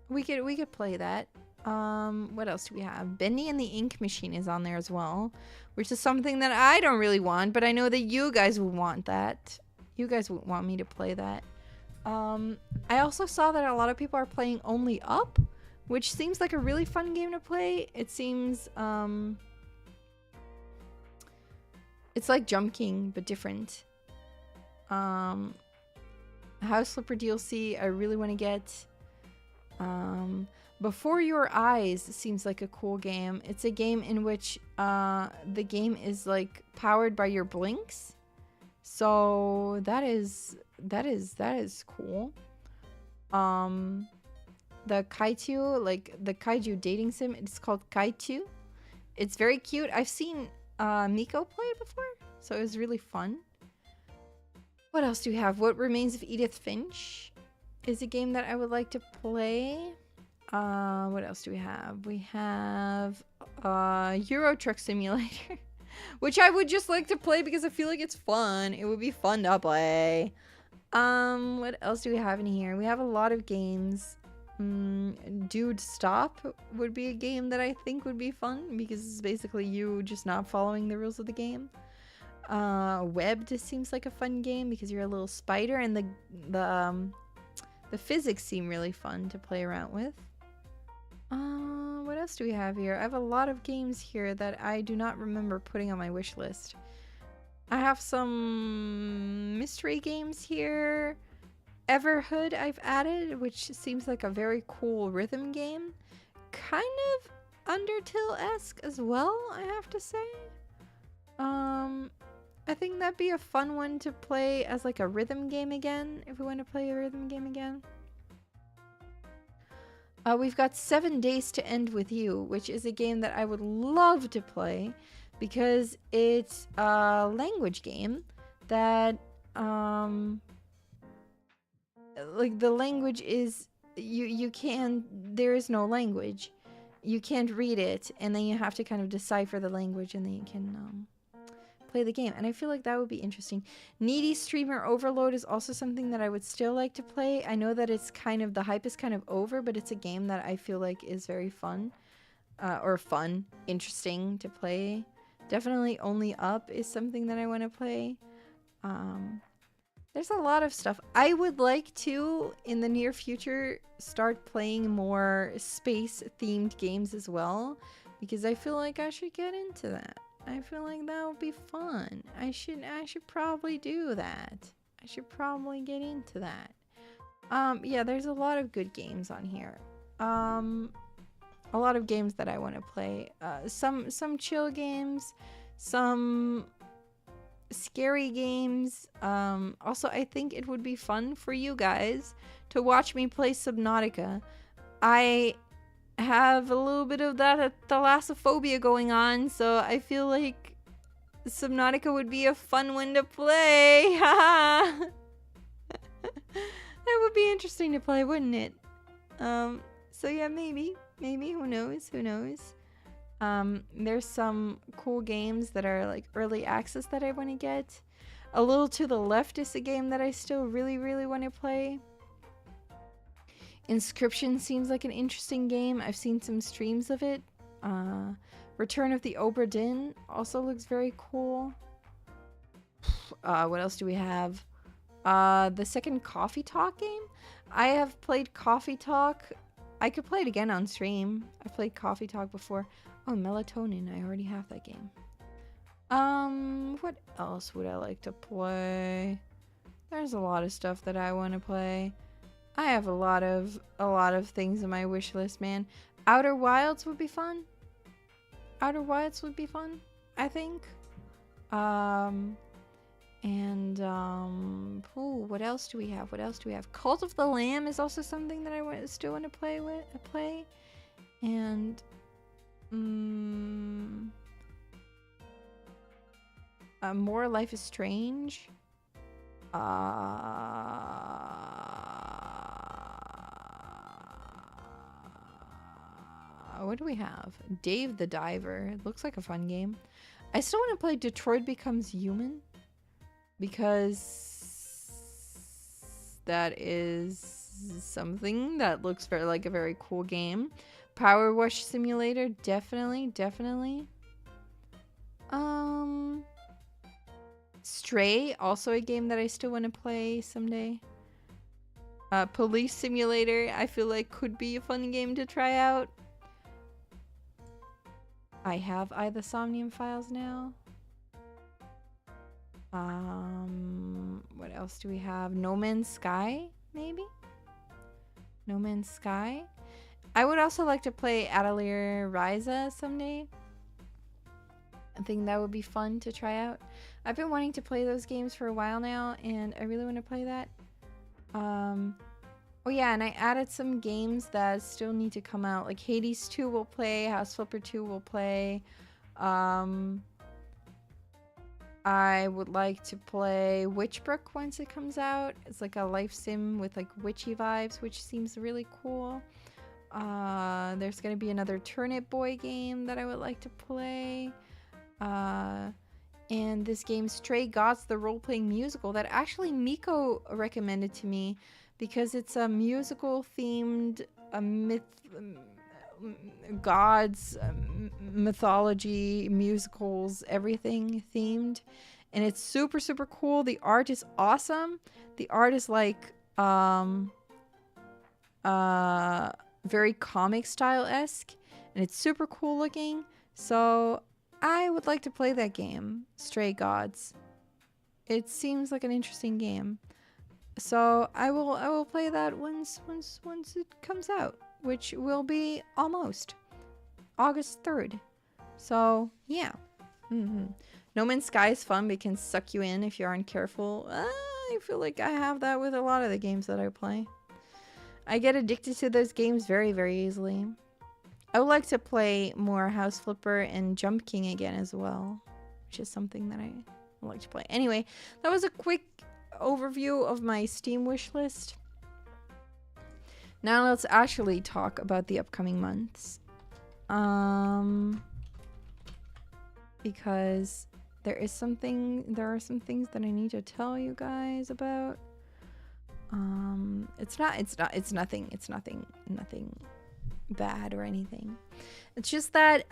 We could play that. What else do we have? Bendy and the Ink Machine is on there as well, which is something that I don't really want, but I know that you guys would want that. You guys would want me to play that. I also saw that a lot of people are playing Only Up, which seems like a really fun game to play. It seems, it's like Jump King, but different. House Flipper DLC, I really want to get. Before Your Eyes seems like a cool game. It's a game in which the game is like powered by your blinks. So that is cool. The Kaitu, like the Kaiju dating sim, it's called Kaitu. It's very cute. I've seen Miko play it before, so it was really fun. What else do we have? What Remains of Edith Finch is a game that I would like to play. What else do we have? We have Euro Truck Simulator, which I would just like to play because I feel like it's fun. It would be fun to play. What else do we have in here? We have a lot of games. Dude Stop would be a game that I think would be fun because it's basically you just not following the rules of the game. Webbed seems like a fun game because you're a little spider, and the physics seem really fun to play around with. What else do we have here? I have a lot of games here that I do not remember putting on my wish list. I have some mystery games here. Everhood I've added, which seems like a very cool rhythm game. Kind of Undertale-esque as well, I have to say. I think that'd be a fun one to play as like a rhythm game again, if we want to play a rhythm game again. We've got 7 Days to End With You, which is a game that I would love to play because it's a language game that, like the language is, there is no language. You can't read it, and then you have to kind of decipher the language, and then you can, play the game. And I feel like that would be interesting. Needy Streamer Overload is also something that I would still like to play. I know that it's kind of, the hype is kind of over, but it's a game that I feel like is very fun. Interesting to play. Definitely Only Up is something that I want to play. There's a lot of stuff. I would like to, in the near future, start playing more space-themed games as well, because I feel like I should get into that. I feel like that would be fun. I should probably do that. I should probably get into that. Yeah, there's a lot of good games on here. A lot of games that I want to play. Some chill games, some scary games. Also, I think it would be fun for you guys to watch me play Subnautica. I have a little bit of that thalassophobia going on, so I feel like Subnautica would be a fun one to play. Haha. That would be interesting to play, wouldn't it? So yeah, maybe, who knows? There's some cool games that are like early access that I want to get. A Little to the Left is a game that I still really want to play. Inscription seems like an interesting game. I've seen some streams of it. Return of the Obra Dinn also looks very cool. What else do we have? The second Coffee Talk game? I have played Coffee Talk. I could play it again on stream. I've played Coffee Talk before. Oh, Melatonin. I already have that game. What else would I like to play? There's a lot of stuff that I want to play. I have a lot of things in my wish list, man. Outer Wilds would be fun. Outer Wilds would be fun, I think. Ooh, what else do we have? Cult of the Lamb is also something that I still want to play. And More Life is Strange. What do we have? Dave the Diver. It looks like a fun game. I still want to play Detroit Becomes Human, because that is something that looks very like a very cool game. Power Wash Simulator, definitely. Stray, also a game that I still want to play someday. Police Simulator, I feel like could be a fun game to try out. I have the Somnium Files now. What else do we have? No Man's Sky, maybe? No Man's Sky. I would also like to play Atelier Ryza someday. I think that would be fun to try out. I've been wanting to play those games for a while now, and I really want to play that. Oh yeah, and I added some games that still need to come out. Like Hades 2 will play, House Flipper 2 will play. I would like to play Witchbrook once it comes out. It's like a life sim with like witchy vibes, which seems really cool. There's gonna be another Turnip Boy game that I would like to play. And this game Stray Gods, the role-playing musical that actually Miko recommended to me, because it's a musical themed gods, mythology, musicals, everything themed, and it's super cool. The art is awesome. The art is like very comic style-esque, and it's super cool looking. So I would like to play that game, Stray Gods. It seems like an interesting game. So I will play that once it comes out, which will be almost August 3rd. So yeah. No Man's Sky is fun, but it can suck you in if you aren't careful. I feel like I have that with a lot of the games that I play. I get addicted to those games very easily. I would like to play more House Flipper and Jump King again as well, which is something that I would like to play. Anyway, that was a quick overview of my Steam wish list. Now let's actually talk about the upcoming months. Because there are some things that I need to tell you guys about. It's nothing bad or anything. It's just that,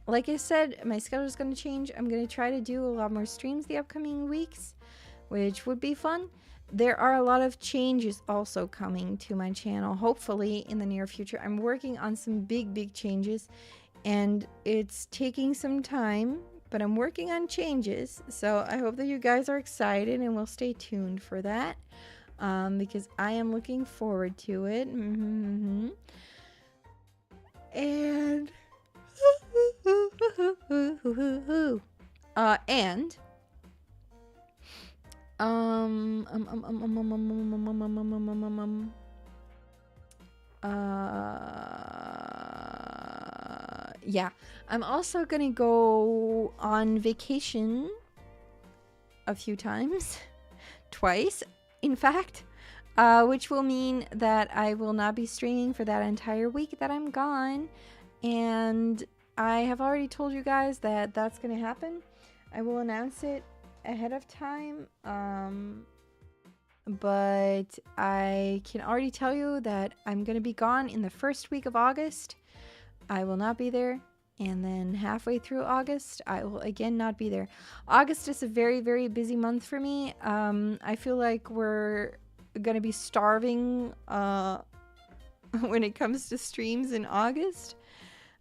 like I said, my schedule is going to change. I'm going to try to do a lot more streams the upcoming weeks, which would be fun. There are a lot of changes also coming to my channel, hopefully in the near future. I'm working on some big changes, and it's taking some time, but I'm working on changes. So I hope that you guys are excited and will stay tuned for that, because I am looking forward to it. And yeah, I'm also gonna go on vacation a few times, twice, in fact, which will mean that I will not be streaming for that entire week that I'm gone. And I have already told you guys that that's gonna happen. I will announce it ahead of time, but I can already tell you that I'm gonna be gone in the first week of August. I will not be there, and then halfway through August I will again not be there. August is a very busy month for me. I feel like we're gonna be starving when it comes to streams in August.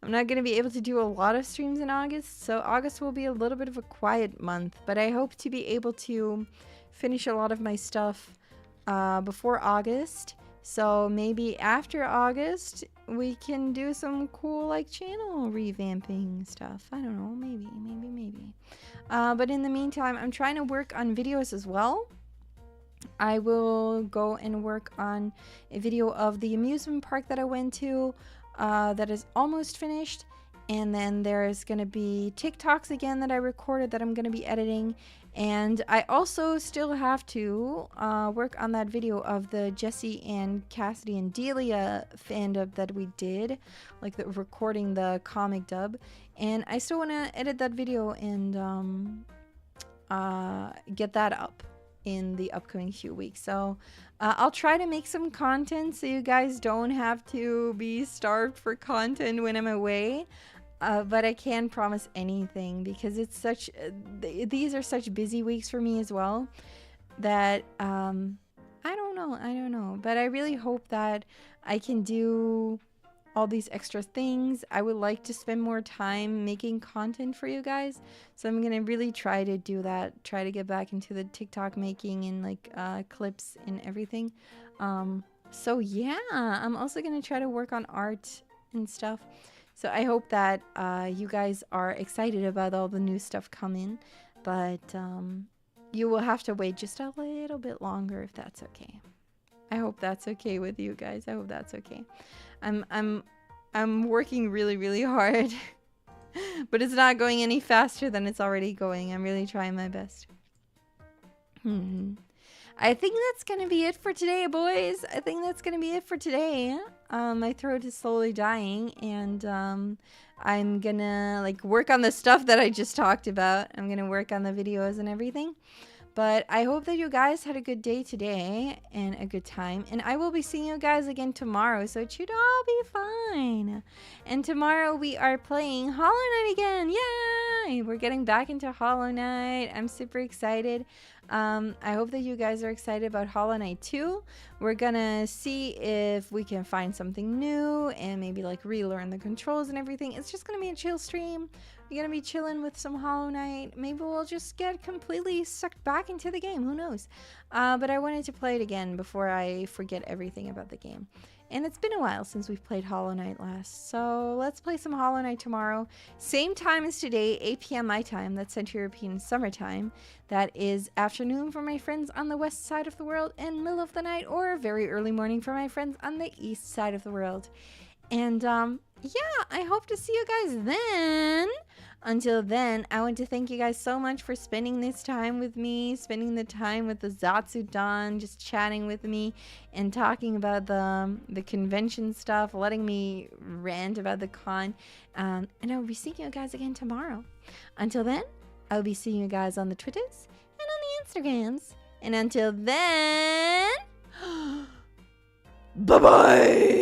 I'm not going to be able to do a lot of streams in August, so August will be a little bit of a quiet month, but I hope to be able to finish a lot of my stuff before August. So maybe after August we can do some cool like channel revamping stuff. I don't know, maybe. But in the meantime, I'm trying to work on videos as well. I will go and work on a video of the amusement park that I went to. That is almost finished, and then there's gonna be TikToks again that I recorded that I'm gonna be editing, and I also still have to work on that video of the Jesse and Cassidy and Delia fan dub that we did, like the recording the comic dub, and I still want to edit that video and get that up in the upcoming few weeks. So I'll try to make some content so you guys don't have to be starved for content when I'm away, but I can't promise anything because it's such these are such busy weeks for me as well that I don't know, but I really hope that I can do all these extra things. I would like to spend more time making content for you guys, so I'm gonna really try to do that, try to get back into the TikTok making and like clips and everything. So yeah, I'm also gonna try to work on art and stuff, so I hope that you guys are excited about all the new stuff coming, but you will have to wait just a little bit longer if that's okay. I hope that's okay with you guys. I hope that's okay. I'm working really hard, but it's not going any faster than it's already going. I'm really trying my best. I think that's gonna be it for today, boys. I think that's gonna be it for today. My throat is slowly dying, and I'm gonna like work on the stuff that I just talked about. I'm gonna work on the videos and everything. But I hope that you guys had a good day today and a good time. And I will be seeing you guys again tomorrow, so it should all be fine. And tomorrow we are playing Hollow Knight again. Yay! We're getting back into Hollow Knight. I'm super excited. I hope that you guys are excited about Hollow Knight too. We're gonna see if we can find something new and maybe like relearn the controls and everything. It's just gonna be a chill stream. We're gonna be chilling with some Hollow Knight. Maybe we'll just get completely sucked back into the game. Who knows? But I wanted to play it again before I forget everything about the game. And it's been a while since we've played Hollow Knight last. So let's play some Hollow Knight tomorrow. Same time as today, 8 p.m. my time. That's Central European Summer Time. That is afternoon for my friends on the west side of the world and middle of the night or very early morning for my friends on the east side of the world. And yeah, I hope to see you guys then. Until then, I want to thank you guys so much for spending this time with me, spending the time with the ZATSUDAN, just chatting with me and talking about the convention stuff, letting me rant about the con. And I will be seeing you guys again tomorrow. Until then, I will be seeing you guys on the Twitters and on the Instagrams. And until then, bye-bye!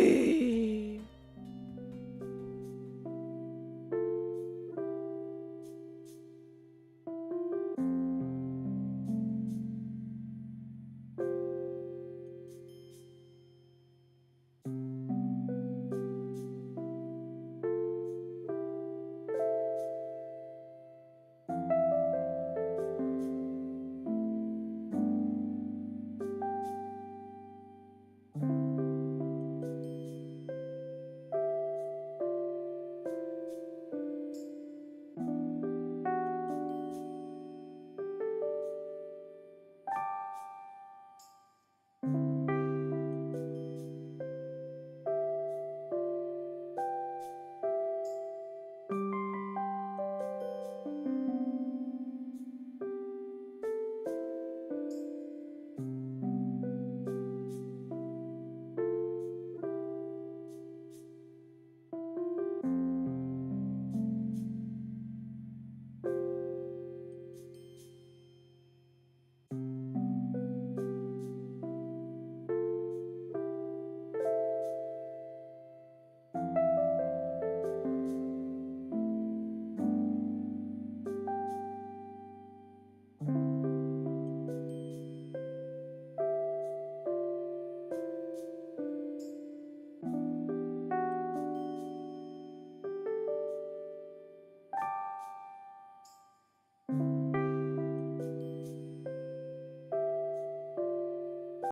you.